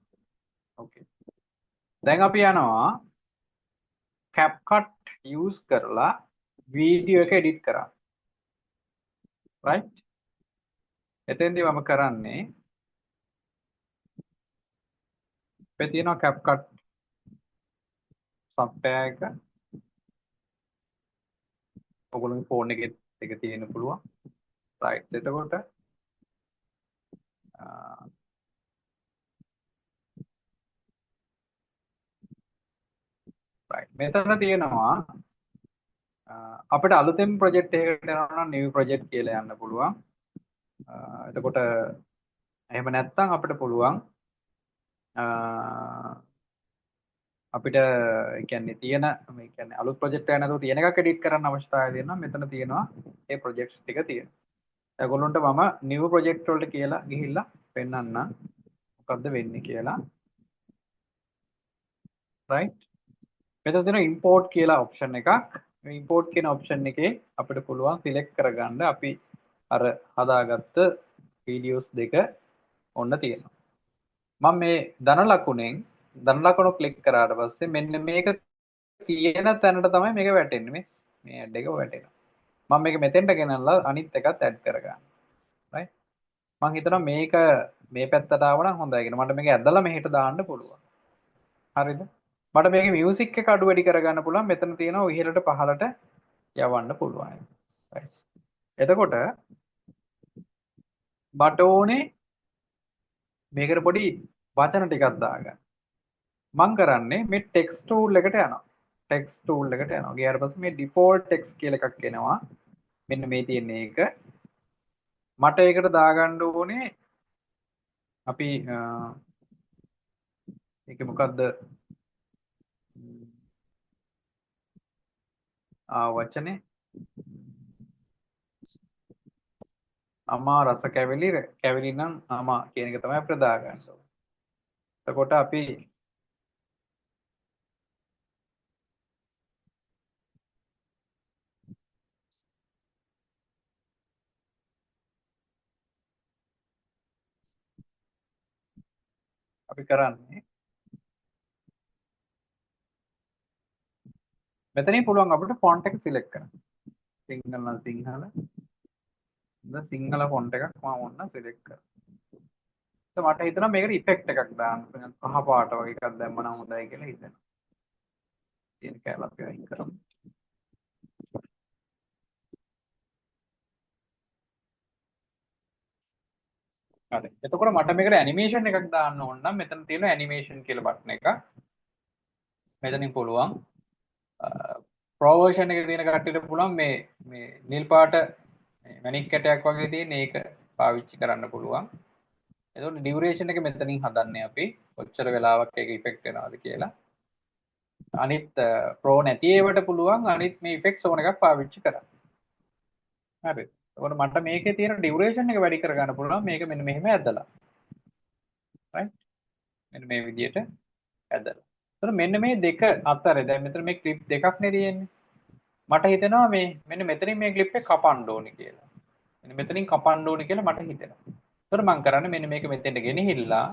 A: ඕකේ. දැන් අපි යනවා CapCut use කරලා වීඩියෝ එක එඩිට් කරා. right? එතෙන්දී මම කරන්නේ මේ තියෙනවා CapCut software එක. ඔයගොල්ලෝගේ ෆෝන් එකේ එක තියෙන්න පුළුවන්. right. එතකොට right. මෙතන තියෙනවා අපිට අලුතෙන් ප්‍රොජෙක්ට් එකකට යනවා නම් new project කියලා යන්න පුළුවන්. එතකොට එහෙම නැත්නම් අපිට පුළුවන් අපිට ඒ කියන්නේ තියෙන මේ කියන්නේ අලුත් ප්‍රොජෙක්ට් එකක් නැතුව තියෙන එකක් එඩිට් කරන්න අවශ්‍යතාවය තියෙනවා. මෙතන තියෙනවා ඒ ප්‍රොජෙක්ට්ස් ටික තියෙනවා. ඒගොල්ලන්ට මම new project වලට කියලා ගිහිල්ලා පෙන්නන්න මොකද්ද වෙන්නේ කියලා. right. මෙතන තියෙන import කියලා option එකක්. මේ import කියන option එකේ අපිට පුළුවන් select කරගන්න අපි අර හදාගත්ත videos දෙක ඔන්න තියෙනවා. මම මේ ධන ලකුණු ක්ලික් කරාට පස්සේ මෙන්න මේක තියෙන තැනට තමයි මේක වැටෙන්නේ මේ ඇඩ් එක වැටෙනවා. මම මේක මෙතෙන්ට ගෙනල්ලා අනිත් එකත් ඇඩ් කරගන්න. right. මම හිතනවා මේක මේ පැත්තට ආව නම් හොඳයි කියලා. මට මේක ඇදලා මෙහෙට දාන්න පුළුවන්. හරිද? මට මේකේ මියුසික් එක අඩු වැඩි කරගන්න පුළුවන්. මෙතන තියෙනවා ඉහළට පහළට යවන්න පුළුවන්. right. එතකොට මට ඕනේ මේකට පොඩි වචන ටිකක් දාගන්න. මම කරන්නේ මේ ටෙක්ස්ට් ටූල් එකට යනවා. ටෙක්ස්ට් ටූල් එකට යනවා. ගියාට පස්සේ මේ ඩිෆෝල්ට් ටෙක්ස්ට් කියලා එකක් එනවා. මෙන්න මේ තියෙන එක. මට ඒකට දාගන්න ඕනේ අපි ඒක මොකද්ද වචනේ අමා රස කැවිලි නම් අමා කියන එක තමයි අපිට දාගන්න ඕනේ. එතකොට අපි කරන්නේ මෙතනින් පුළුවන් අපිට ෆොන්ට් එක සිලෙක්ට් කරන්න. සිංහල නම් සිංහල. දැන් සිංහල ෆොන්ට් එකක් මම ඔන්න සිලෙක්ට් කරා. මට හිතෙනවා මේකට ඉෆෙක්ට් එකක් දාන්න. කහ පාට වගේ එකක් දැම්ම නම් හොඳයි කියලා හිතෙනවා. තියෙන කැල අපි අයින් කරමු. හරි. එතකොට මට මේකට ඇනිමේෂන් එකක් දාන්න ඕන නම් මෙතන තියෙන ඇනිමේෂන් කියලා බටන් එක. මෙතනින් පුළුවන් ප්‍රෝ වර්ෂන් එකේ තියෙන කට්ටියට පුළුවන් මේ නිල් පාට මැනික් කැටයක් වගේ තියෙන ඒක පාවිච්චි කරන්න පුළුවන්. එතකොට ඩියුරේෂන් එක මෙතනින් හදන්නේ අපි කොච්චර වෙලාවක් ඒක ඉෆෙක්ට් වෙනවද කියලා. අනිත් ප්‍රෝ නැති ඒවට පුළුවන් අනිත් මේ ඉෆෙක්ට්ස් ඕන එකක් පාවිච්චි කරන්න. හරි. එතකොට මට මේකේ තියෙන ඩියුරේෂන් එක වැඩි කරගන්න පුළුවන් මේක මෙන්න මෙහෙම ඇදලා. රයිට්. මෙන්න මේ විදිහට ඇදලා. එතකොට මෙන්න මේ දෙක අතරේ දැන් මෙතන මේ ක්ලිප් දෙකක් නේ තියෙන්නේ. මට හිතෙනවා මේ මෙන්න මෙතනින් මේ ක්ලිප් එක කපන්න ඕනේ කියලා. මෙන්න මෙතනින් කපන්න ඕනේ කියලා මට හිතෙනවා. එතකොට මම කරන්නේ මෙන්න මේක මෙතෙන්ට ගෙනහිල්ලා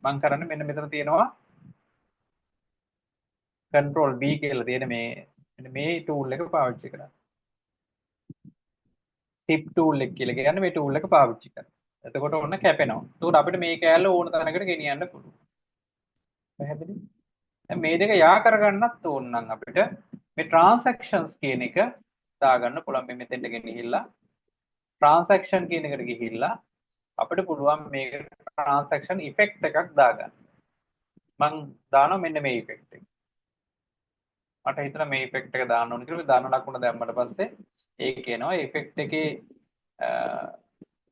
A: මම කරන්නේ මෙන්න මෙතන තියෙනවා control B කියලා තියෙන මේ tool එක පාවිච්චි කරා. tip tool එක කියලා කියන්නේ මේ tool එක පාවිච්චි කරා. එතකොට ඔන්න කැපෙනවා. එතකොට අපිට මේ කෑල්ල ඕන තැනකට ගෙනියන්න පුළුවන්. පැහැදිලි? දැන් මේ දෙක යා කරගන්නත් ඕන නම් අපිට මේ transactions කියන එක දාගන්න පුළුවන්. මේ මෙතෙන්ට ගෙනහිල්ලා transaction කියන එකට ගිහිල්ලා අපිට පුළුවන් මේක transaction effect එකක් දාගන්න. මම දානවා මෙන්න මේ effect එක. මට හිතෙනවා මේ effect එක දාන්න ඕන කියලා. දාන ලකුණ දැම්මට පස්සේ ඒක එනවා. effect එකේ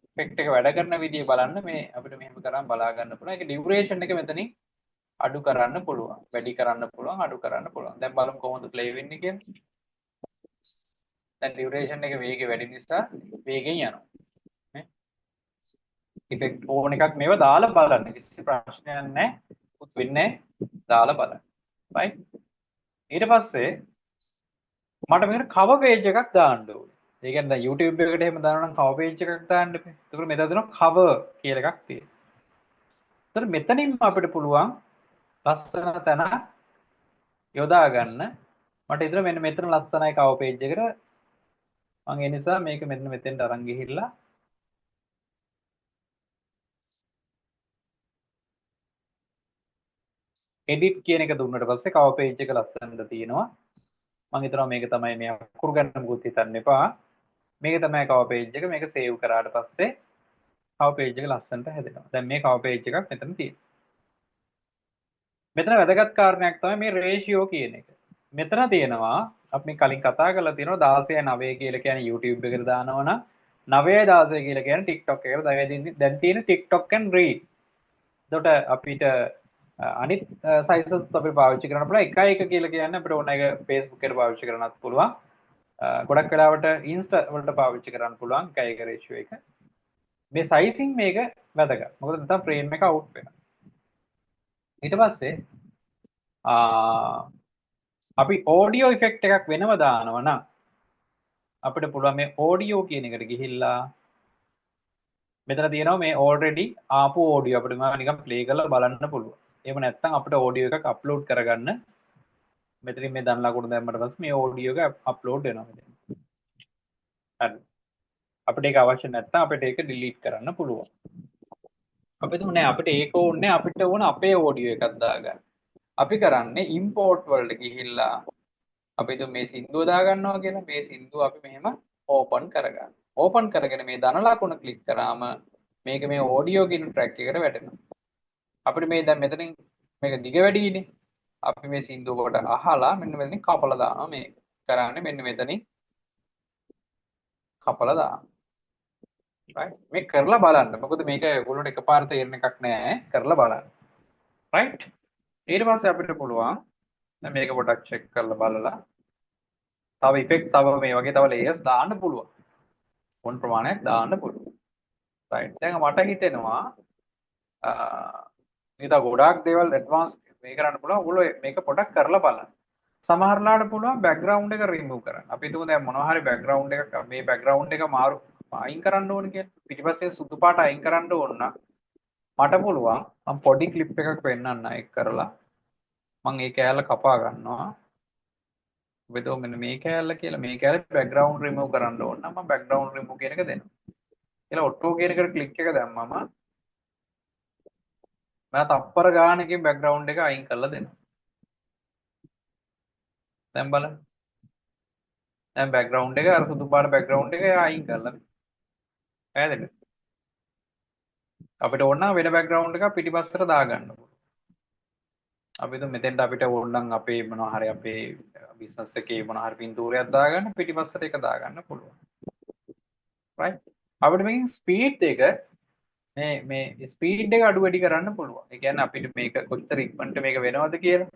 A: effect එක වැඩ කරන විදිය බලන්න මේ අපිට මෙහෙම කරන් බලා ගන්න පුළුවන්. ඒක duration එක මෙතනින් අඩු කරන්න පුළුවන්. වැඩි කරන්න පුළුවන්, අඩු කරන්න පුළුවන්. දැන් බලමු කොහොමද play වෙන්නේ කියලා. දැන් duration එක වේගය වැඩි නිසා වේගෙන් යනවා. නේ? effect ඕන එකක් මේව දාලා බලන්න. කිසි ප්‍රශ්නයක් නැහැ. උත් වෙන්නේ දාලා බලන්න. right? ඊට පස්සේ මට මේකට cover page එකක් දාන්න ඕනේ. ඒ කියන්නේ දැන් YouTube එකට එහෙම දානවා නම් cover page එකක් දාන්න එපා. ඒකට මෙතන දෙනවා cover කියලා එකක් තියෙනවා. ඒතර මෙතනින්ම අපිට පුළුවන් ලස්සන තැන යොදා ගන්න. මට හිතෙනවා මෙන්න මෙතන ලස්සනයි cover page එකට. මම ඒ නිසා මේක මෙන්න මෙතෙන්ට අරන් ගිහිල්ලා edit කියන එක දුන්නට පස්සේ cover page එක ලස්සනට තියෙනවා. මම හිතනවා මේක තමයි මේ අකුරු ගන්න මුකුත් හිතන්න එපා. මේක තමයි cover page එක. මේක save කරාට පස්සේ cover page එක ලස්සනට හැදෙනවා. දැන් මේ cover page එකක් මෙතන තියෙනවා. මෙතන වැදගත් කාරණයක් තමයි මේ ratio කියන එක. මෙතන තියෙනවා අපි කලින් කතා කරලා තියෙනවා 16:9 කියලා කියන්නේ YouTube එකට දානවා නම් 9:16 කියලා කියන්නේ TikTok එකට. දැන් තියෙන TikTok and Reel. එතකොට අපිට අනිත් සයිසස් අපි පාවිච්චි කරන්න පුළුවන් 1:1 කියලා කියන්නේ අපිට ඕන එක Facebook එකට පාවිච්චි කරන්නත් පුළුවන්. ගොඩක් වෙලාවට Insta වලට පාවිච්චි කරන්න පුළුවන් 1:1 ratio එක. මේ sizing මේක වැදගත්. මොකද නැත්නම් frame එක out වෙනවා. ඊට පස්සේ අපි audio effect එකක් වෙනම දානවා නම් අපිට පුළුවන් මේ audio කියන එකට ගිහිල්ලා මෙතන තියෙනවා මේ already ආපු audio අපිට නිකන් play කරලා බලන්න පුළුවන්. එහෙම නැත්නම් අපිට audio එකක් upload කරගන්න මෙතනින් මේ දන් ලකුණු දැම්මට පස්සේ මේ audio එක upload වෙනවා මෙතන. හරි. අපිට ඒක අවශ්‍ය නැත්නම් අපිට ඒක delete කරන්න පුළුවන්. අපි තුනේ අපිට ඒක ඕනේ අපිට ඕන අපේ audio එකක් දාගන්න. අපි කරන්නේ import වලට ගිහිල්ලා අපි මේ සින්දුව දාගන්නවා කියලා මේ සින්දුව අපි මෙහෙම open කරගන්න. open කරගෙන මේ ධන ලකුණ click කරාම මේක මේ audio කියන track එකට වැටෙනවා. අපිට මේ දැන් මෙතනින් මේක දිග වැඩිනේ. අපි මේ සින්දුව කොට අහලා මෙන්න මෙතනින් කපලා දානවා මේ කරන්නේ මෙන්න මෙතනින් කපලා දානවා. right මේ කරලා බලන්න. මොකද මේක ඔයගොල්ලන්ට එකපාරට තේරෙන එකක් නෑ. කරලා බලන්න. right ඊට පස්සේ අපිට පුළුවන් දැන් මේක පොඩක් check කරලා බලලා තව ඉෆෙක්ට් තව මේ වගේ තව ලේයර්ස් දාන්න පුළුවන්. ඕන ප්‍රමාණයක් දාන්න පුළුවන්. රයිට්. දැන් මට හිතෙනවා මේ තව ගොඩාක් දේවල් ඇඩ්වාන්ස් මේ කරන්න පුළුවන්. ඔයගොල්ලෝ මේක පොඩක් කරලා බලන්න. සමහරලාට පුළුවන් බෑග්ග්‍රවුන්ඩ් එක රිමූව් කරන්න. අපි හිතමු දැන් මොනවා හරි බෑග්ග්‍රවුන්ඩ් එකක් මේ බෑග්ග්‍රවුන්ඩ් එක මාරු අයින් කරන්න ඕන කියලා. පිටිපස්සේ සුදු පාට අයින් කරන්න ඕන නම් මට පුළුවන් මම පොඩි ක්ලිප් එකක් පෙන්නන්න ඒක කරලා මම ඒ කෑල්ල කපා ගන්නවා. ඔබ මෙන්න මේ කෑල්ල කියලා මේ කෑල්ල බෑග්ග්‍රවුන්ඩ් රිමූව් කරන්න ඕන නම් මම බෑග්ග්‍රවුන්ඩ් රිමූව් කියන එක දෙනවා. ඊළඟ ඔටෝ කියන එකට ක්ලික් එක දැම්මම මම තප්පර ගානකින් බෑග්ග්‍රවුන්ඩ් එක අයින් කරලා දෙනවා. දැන් බලන්න. දැන් බෑග්ග්‍රවුන්ඩ් එක අර සුදු පාට බෑග්ග්‍රවුන්ඩ් එක අයින් කරලා. ඈදෙන්න. අපිට ඕන නම් වෙන බෑග්ග්‍රවුන්ඩ් එකක් පිටිපස්සට දාගන්න පුළුවන්. අපිට මෙතෙන්ට අපිට ඕන නම් අපේ මොනවා හරි අපේ බිස්නස් එකේ මොනවා හරි පින්තූරයක් දාගන්න පිටිපස්සට ඒක දාගන්න පුළුවන්. රයිට්. අපිට මේකෙන් ස්පීඩ් එක මේ ස්පීඩ් එක අඩු වැඩි කරන්න පුළුවන්. ඒ කියන්නේ අපිට මේක කොච්චර ඉක්මනට මේක වෙනවද කියලා.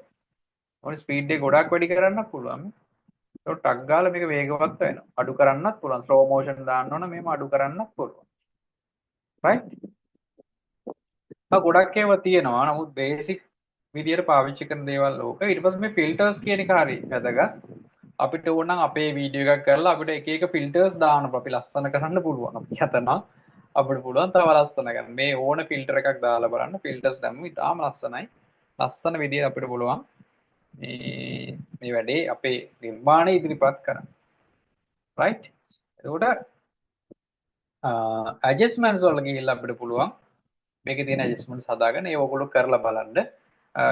A: ඕනේ ස්පීඩ් එක ගොඩාක් වැඩි කරන්න පුළුවන්. ඒක ටක් ගාලා මේක වේගවත් වෙනවා. අඩු කරන්නත් පුළුවන්. ස්ලෝ මෝෂන් දාන්න ඕන මේව අඩු කරන්නත් පුළුවන්. රයිට්. ගොඩක් ඒවා තියෙනවා. නමුත් බේසික් විදියට පාවිච්චි කරන දේවල් ඕක. ඊට පස්සේ මේ ෆිල්ටර්ස් කියන එක හරි වැදගත්. අපිට ඕන නම් අපේ වීඩියෝ එකක් කරලා අපිට එක එක ෆිල්ටර්ස් දාන්න අපි ලස්සන කරන්න පුළුවන්. අපි හිතනවා අපිට පුළුවන් තව ලස්සන කරන්න. මේ ඕන ෆිල්ටර් එකක් දාලා බලන්න ෆිල්ටර්ස් දැම්මම ඉතාලම ලස්සනයි. ලස්සන විදියට අපිට පුළුවන් මේ වැඩේ අපේ නිර්මාණය ඉදිරිපත් කරන්න. රයිට්. එතකොට ඇඩ්ජස්ට්මන්ට්ස් වල ගිහිල්ලා අපිට පුළුවන් මේකේ තියෙන ඇඩ්ජස්ට්මන්ට්ස් හදාගෙන ඒක ඔයගොල්ලෝ කරලා බලන්න.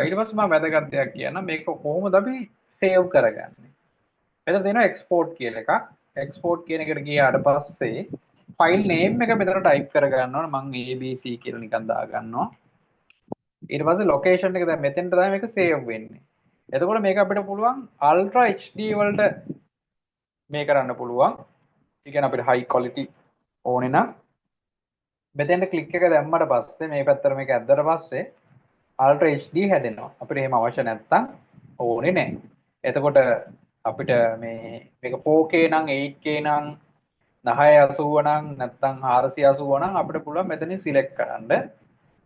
A: ඊට පස්සේ මම වැදගත් දෙයක් කියන්නම් මේක කොහොමද අපි සේව් කරගන්නේ. මෙතන තියෙනවා එක්ස්පෝර්ට් කියලා එකක්. එක්ස්පෝර්ට් කියන එකට ගියාට පස්සේ ෆයිල් නේම් එක මෙතන ටයිප් කරගන්න ඕන. මම ABC කියලා නිකන් දාගන්නවා. ඊට පස්සේ ලොකේෂන් එක දැන් මෙතෙන්ට තමයි මේක සේව් වෙන්නේ. එතකොට මේක අපිට පුළුවන් අල්ට්‍රා HD වලට මේ කරන්න පුළුවන්. ඒ කියන්නේ අපිට හයි ක්වොලිටි ඕනේ නම් මෙතෙන්ට ක්ලික් එක දැම්මට පස්සේ මේ පැත්තට මේක ඇද්දට පස්සේ අල්ට්‍රා HD හැදෙනවා. අපිට එහෙම අවශ්‍ය නැත්තම් ඕනේ නැහැ. එතකොට අපිට මේක 4K නම් 8K නම් 1080 නම් නැත්නම් 480 නම් අපිට පුළුවන් මෙතනින් සිලෙක්ට් කරන්න.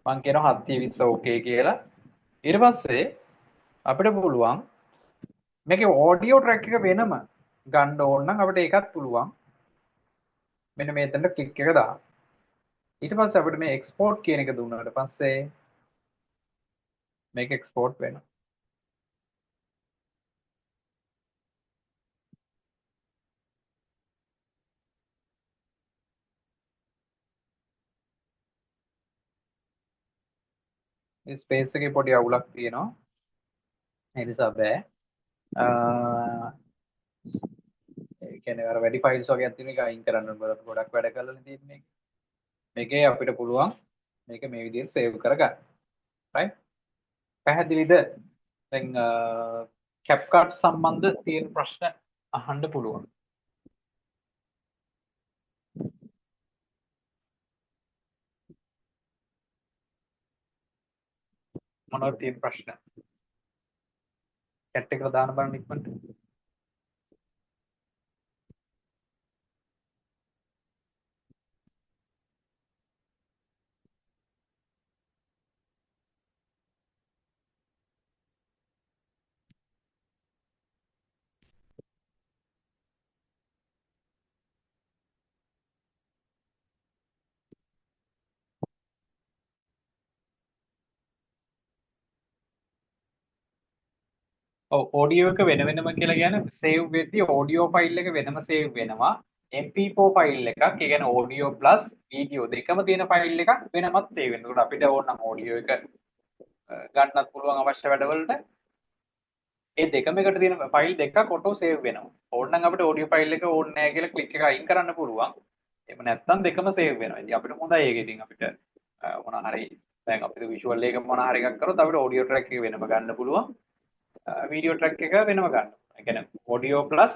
A: මම කියනවා 720 OK කියලා. ඊට පස්සේ අපිට පුළුවන් මේකේ ඔඩියෝ ට්‍රැක් එක වෙනම ගන්න ඕන නම් අපිට ඒකත් පුළුවන්. මෙන්න මෙතනට ක්ලික් එක දාන්න. ඊට පස්සේ අපිට මේ එක්ස්පෝර්ට් කියන එක දුන්නාට පස්සේ මේක එක්ස්පෝර්ට් වෙනවා. මේ ස්පේස් එකේ පොඩි අවුලක් තියෙනවා. ඒ නිසා බෑ. ඒ කියන්නේ අර වැඩි ෆයිල්ස් වගේක් තියෙන එක අයින් කරන්න ඕන. මොකද ගොඩක් වැඩ කරලා තියෙන්නේ. මේකේ අපිට පුළුවන් මේක මේ විදිහට සේව් කරගන්න. රයිට්? පැහැදිලිද? දැන් CapCut සම්බන්ධ තියෙන ප්‍රශ්න අහන්න පුළුවන්. මොනවද තියෙන ප්‍රශ්න? chat එකට දාන්න බලන්න ඉක්මනට. ඔව් ඔඩියෝ එක වෙන වෙනම කියලා කියන්නේ සේව් වෙද්දී ඔඩියෝ ෆයිල් එක වෙනම සේව් වෙනවා. MP4 ෆයිල් එකක්, ඒ කියන්නේ ඔඩියෝ ප්ලස් වීඩියෝ දෙකම තියෙන ෆයිල් එකක් වෙනමත් සේව් වෙනවා. ඒකට අපිට ඕන නම් ඔඩියෝ එක ගන්නත් පුළුවන් අවශ්‍ය වැඩවලට. ඒ දෙකම එකට තියෙන ෆයිල් දෙකක් ඔටෝ සේව් වෙනවා. ඕන නම් අපිට ඔඩියෝ ෆයිල් එක ඕනේ නැහැ කියලා ක්ලික් එක අයින් කරන්න පුළුවන්. එහෙම නැත්නම් දෙකම සේව් වෙනවා. ඉතින් අපිට හොඳයි ඒක. ඉතින් අපිට මොනවා හරි දැන් අපිට විෂුවල් එක මොනවා හරි එකක් කරොත් අපිට ඔඩියෝ ට්‍රැක් එක වෙනම ගන්න පුළුවන්. වීඩියෝ ට්‍රැක් එක වෙනම ගන්න. ඒ කියන්නේ ඔඩියෝ ප්ලස්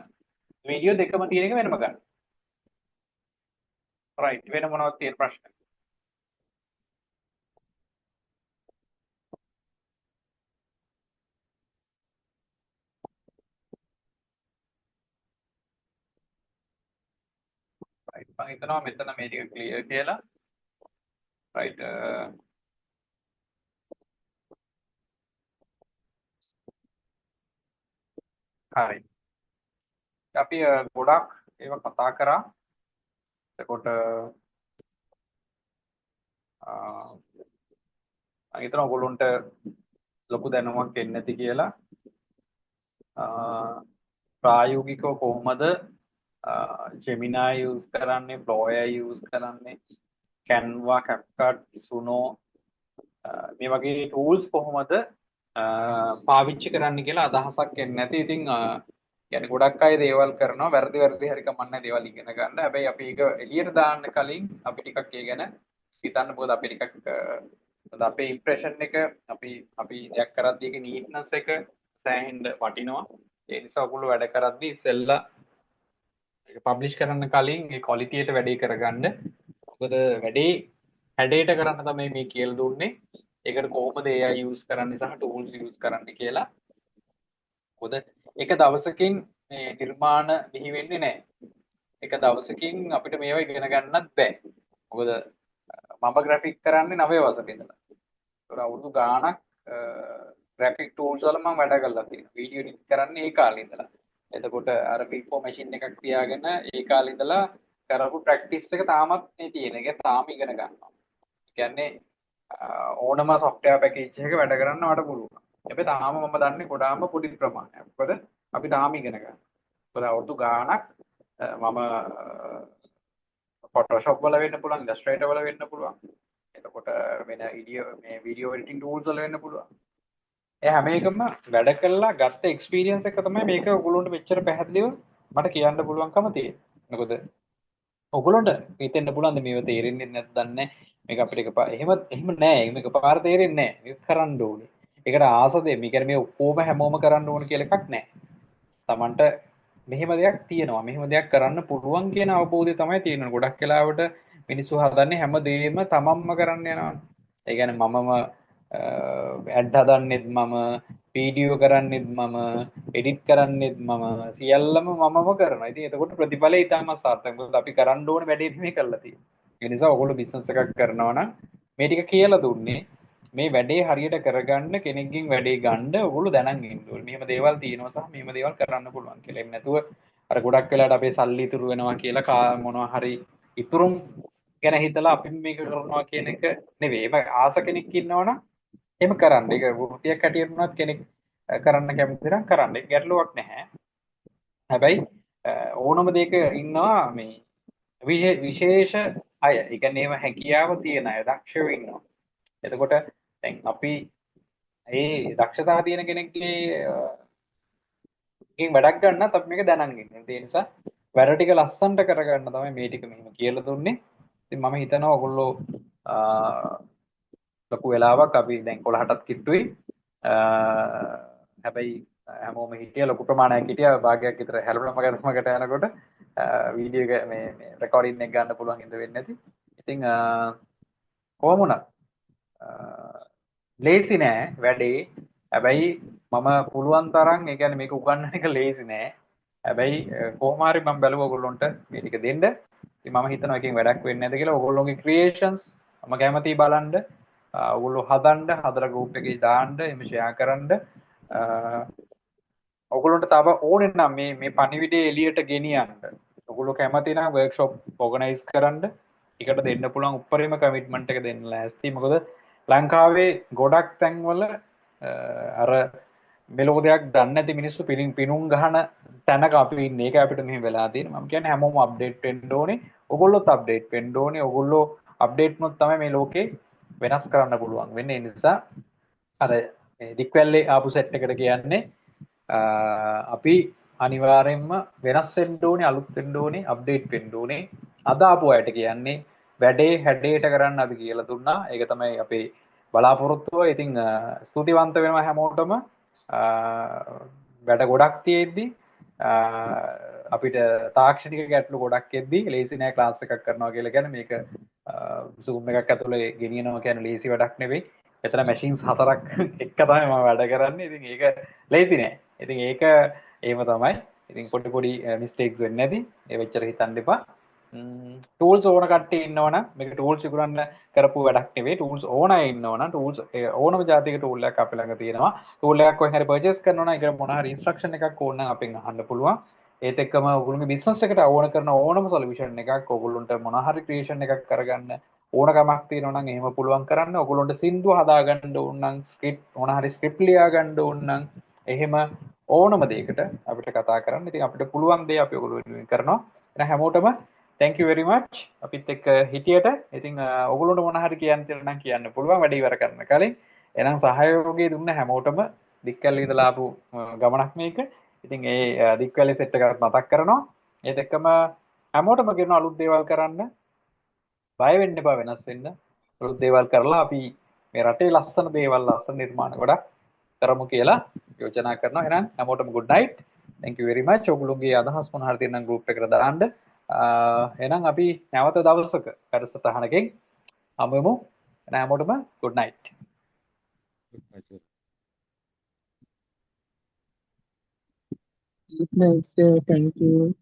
A: වීඩියෝ දෙකම තියෙන එක වෙනම ගන්න. රයිට්. වෙන මොනවද තියෙන ප්‍රශ්න? හිතනවා මෙතන මේ ටික ක්ලියර් කියලා. right හරි. අපි ගොඩක් ඒවා කතා කරා. එතකොට මම හිතනවා ඔයගොල්ලන්ට ලොකු දැනුමක් එන්නේ නැති කියලා. ප්‍රායෝගිකව කොහොමද Gemini use කරන්නේ, Ploy use කරන්නේ, Canva, CapCut, Suno මේ වගේ tools කොහොමද පාවිච්චි කරන්න කියලා අදහසක් එන්නේ නැති. ඉතින් يعني ගොඩක් අය දේවල් කරනවා වැරදි හරි කමන්නේ දේවල් ඉගෙන ගන්න. හැබැයි අපි ඒක එළියට දාන්න කලින් අපි ටිකක් ඒ ගැන හිතන්න. මොකද අපි ටිකක් අපේ ඉම්ප්‍රෙෂන් එක අපි දෙයක් කරද්දී ඒකේ නීට්නස් එක සෑහෙන්න වටිනවා. ඒ නිසා ඔයගොල්ලෝ වැඩ කරද්දී ඉස්සෙල්ලා ඒක පබ්ලිෂ් කරන්න කලින් ඒ ක්වොලිටි එකට වැඩේ කරගන්න. මොකද වැඩේ හැඩයට කරන්න තමයි මේ කියලා දුන්නේ. ඒකට කොහොමද AI use කරන්නේ සහ tools use කරන්නේ කියලා. මොකද එක දවසකින් මේ නිර්මාණ බිහි වෙන්නේ නැහැ. එක දවසකින් අපිට මේවා ඉගෙන ගන්නත් බෑ. මොකද මම ග්‍රැෆික් කරන්නේ 9 වසරේ ඉඳලා. ඒතර අවුරුදු ගාණක් ග්‍රැෆික් tools වල මම වැඩ කරලා තියෙනවා. වීඩියෝ එඩිට් කරන්නේ ඒ කාලේ ඉඳලා. එතකොට අර Pico machine එකක් තියාගෙන ඒ කාලේ ඉඳලා කරපු ප්‍රැක්ටිස් එක තාමත් මේ තියෙන. ඒක තාම ඉගෙන ගන්නවා. කියන්නේ ඕනම software package එකක වැඩ කරන්න මට පුළුවන්. හැබැයි තාම මම දන්නේ ගොඩාම පොඩි ප්‍රමාණයක්. මොකද අපි තාම ඉගෙන ගන්නවා. මොකද අවුරුදු ගාණක් මම Photoshop වල වෙන්න පුළුවන්, Illustrator වල වෙන්න පුළුවන්. එතකොට වෙන video editing tools වල වෙන්න පුළුවන්. ඒ හැම එකම වැඩ කළා ගත්ත experience එක තමයි මේක ඔයගොල්ලන්ට මෙච්චර පැහැදිලිව මට කියන්න පුළුවන්කම තියෙන්නේ. මොකද ඔයගොල්ලන්ට හිතෙන්න පුළුවන් මේව තේරෙන්නේ නැත්නම් දන්නේ මේක අපිට එහෙම නෑ. මේක පාර තේරෙන්නේ නෑ. මේක කරන්න ඕනේ. ඒකට ආස දෙන්න. මේ කියන්නේ මේ ඔක්කොම හැමෝම කරන්න ඕන කියලා එකක් නෑ. Tamanට මෙහෙම දෙයක් තියෙනවා. මෙහෙම දෙයක් කරන්න පුළුවන් කියන අවබෝධය තමයි තියෙන්නේ. ගොඩක් වෙලාවට මිනිස්සු හදන්නේ හැම දෙයක්ම තමන්ම කරන්න යනවා. ඒ කියන්නේ මමම ඇඩ් හදන්නෙත් මම, වීඩියෝ කරන්නෙත් මම, එඩිට් කරන්නෙත් මම, සියල්ලම මමම කරනවා. ඉතින් එතකොට ප්‍රතිඵලය ඊටම සාර්ථකයි. මොකද අපි කරන්න ඕන වැඩේ නෙමෙයි කරලා තියෙන්නේ. ඒ නිසා ඔයගොල්ලෝ බිස්නස් එකක් කරනවා නම් මේ ටික කියලා දුන්නේ මේ වැඩේ හරියට කරගන්න කෙනෙක්ගෙන් වැඩේ ගන්න ඔයගොල්ලෝ දැනන් ඉන්න ඕනේ. මෙහෙම දේවල් තියෙනවා සහ මෙහෙම දේවල් කරන්න පුළුවන් කියලා. එහෙම නැතුව අර ගොඩක් වෙලාවට අපේ සල්ලි ඉතුරු වෙනවා කියලා මොනවා හරි ඉතුරුම් ගැන හිතලා අපි මේක කරනවා කියන එක නෙවෙයි. ඒක ආස කෙනෙක් ඉන්නවනම් එහෙම කරන්න. ඒක වෘත්තියක් හැටියට වුණත් කෙනෙක් කරන්න කැමති නම් කරන්න. ඒක ගැටලුවක් නැහැ. හැබැයි ඕනම දෙයක ඉන්නවා මේ විශේෂ අය. ඒ කියන්නේ එහෙම හැකියාව තියෙන අය, දක්ෂයෝ ඉන්නවා. එතකොට දැන් අපි ඒ දක්ෂතාව තියෙන කෙනෙක්ගේ වැඩක් ගන්නත් අපි මේක දැනන් ඉන්නේ. ඒ නිසා වැඩ ටික ලස්සනට කරගන්න තමයි මේ ටික මෙහෙම කියලා දුන්නේ. ඉතින් මම හිතනවා ඔයගොල්ලෝ ලොකු වෙලාවක් අපි දැන් 11ටත් කිට්ටුයි. හැබැයි හැමෝම හිටිය ලොකු ප්‍රමාණයක් හිටියා. භාගයක් විතර හැලුණම ගන්නමකට යනකොට වීඩියෝ එක මේ රෙකෝඩින් එක ගන්න පුළුවන් ඉඳ වෙන්නේ නැති. ඉතින් කොහොම වුණත් ලේසි නෑ වැඩේ. හැබැයි මම පුළුවන් තරම් ඒ කියන්නේ මේක උගන්වන එක ලේසි නෑ. හැබැයි කොහොම හරි මම බැලුවා ඔයගොල්ලන්ට මේ ටික දෙන්න. ඉතින් මම හිතනවා එකෙන් වැඩක් වෙන්නේ නැද්ද කියලා. ඔයගොල්ලෝගේ ක්‍රියේෂන්ස් මම කැමතියි බලන්න. ඔයගොල්ලෝ හදලා ගෲප් එකේ දාන්න, එහෙම ෂෙයා කරන්න. ඔයගොල්ලන්ට තව ඕනේ නම් මේ පණිවිඩය එළියට ගෙනියන්න. ඔයගොල්ලෝ කැමති නම් වර්ක්ෂොප් ඕගනයිස් කරන්න. ඒකට දෙන්න පුළුවන් උපරිම කමිට්මන්ට් එක දෙන්න ලෑස්ති. මොකද ලංකාවේ ගොඩක් තැන්වල අර මෙලෝ දෙයක් දන්නේ නැති මිනිස්සු පිනුම් ගහන තැනක අපි ඉන්නේ. ඒක අපිට මෙහෙම වෙලා තියෙනවා. මම කියන්නේ හැමෝම අප්ඩේට් වෙන්න ඕනේ. ඔයගොල්ලොත් අප්ඩේට් වෙන්න ඕනේ. ඔයගොල්ලෝ අප්ඩේට් වුණොත් තමයි මේ ලෝකේ වෙනස් කරන්න පුළුවන් වෙන්නේ. ඒ නිසා අර දික්වැල්ලේ ආපු සෙට් එකට කියන්නේ අපි අනිවාර්යෙන්ම වෙනස් වෙන්න ඕනේ, අලුත් වෙන්න ඕනේ, අප්ඩේට් වෙන්න ඕනේ. අද ආපු අයට කියන්නේ වැඩේ හැඩයට කරන්න අපි කියලා දුන්නා. ඒක තමයි අපේ බලාපොරොත්තුව. ඉතින් ස්තුතිවන්ත වෙනවා හැමෝටම. වැඩ ගොඩක් තියෙද්දි අපිට තාක්ෂණික ගැටලු ගොඩක් එද්දි ලේසි නෑ ක්ලාස් එකක් කරනවා කියලා කියන්නේ. මේක Zoom එකක් ඇතුලේ ගෙනියනවා කියන්නේ ලේසි වැඩක් නෙවෙයි. එතන මැෂින්ස් 4ක් එක තමයි මම වැඩ කරන්නේ. ඉතින් ඒක ලේසි නෑ. ඉතින් ඒක එහෙම තමයි. ඉතින් පොඩි මිස්ටේක්ස් වෙන්නේ නැති. ඒ වෙච්චර හිතන්න එපා. ටූල්ස් ඕන කට්ටිය ඉන්නවනම් මේක ටූල්ස් විකුණන්න කරපු වැඩක් නෙවෙයි ටූල්ස් ඕන අය ඉන්නවනම් ටූල්ස් ඕනම ජාතික ටූල් එකක් අපේ ළඟ තියෙනවා ටූල් එකක් කොහෙන් හරි පර්චේස් කරනවා නම් ඒකට මොන හරි ඉන්ස්ට්‍රක්ෂන් එකක් ඕන නම් අපෙන් අහන්න පුළුවන් ඒත් එක්කම ඔයගොල්ලෝගේ බිස්නස් එකට ඕන කරන ඕනම සොලියුෂන් එකක් ඔයගොල්ලන්ට මොන හරි ක්‍රියේෂන් එකක් කරගන්න ඕනකමක් තියෙනවා නම් එහෙම පුළුවන් කරන්න ඔයගොල්ලන්ට සින්දු හදාගන්න ඕන නම් ස්ක්‍රිප්ට් මොන හරි ස්ක්‍රිප්ට් ලියා ගන්න ඕන නම් එහෙම ඕනම දෙයකට අපිට කතා කරන්න ඉතින් අපිට පුළුවන් දේ අපි ඔයගොල්ලෝ වෙනුවෙන් කරනවා එහෙනම් හැමෝටම thank you very much අපිත් එක්ක හිටියට ඉතින් ඔයගොල්ලන්ට මොන හරි කියන්න තියෙනවා නම් කියන්න පුළුවන් වැඩ ඉවර කරන්න කලින් එහෙනම් සහයෝගය දුන්න හැමෝටම දික්කල්ලි ඉඳලා ආපු ගමනක් මේක ඉතින් ඒ දික්කල්ලි සෙට් එකත් මතක් කරනවා ඒත් එක්කම හැමෝටම කියන අලුත් දේවල් කරන්න බය වෙන්න එපා වෙනස් වෙන්න අලුත් දේවල් කරලා අපි මේ රටේ ලස්සන දේවල් ලස්සන නිර්මාණ ගොඩක් කරමු කියලා යෝජනා කරනවා එහෙනම් හැමෝටම good night thank you very much ඔයගොල්ලෝගේ අදහස් මොන හරි තියෙනම් group එකට දාන්න එහෙනම් අපි නැවත දවසක වැඩසටහනකින් හමුවෙමු එහෙනම් හැමෝටම good night
B: Good night, sir. Thank you.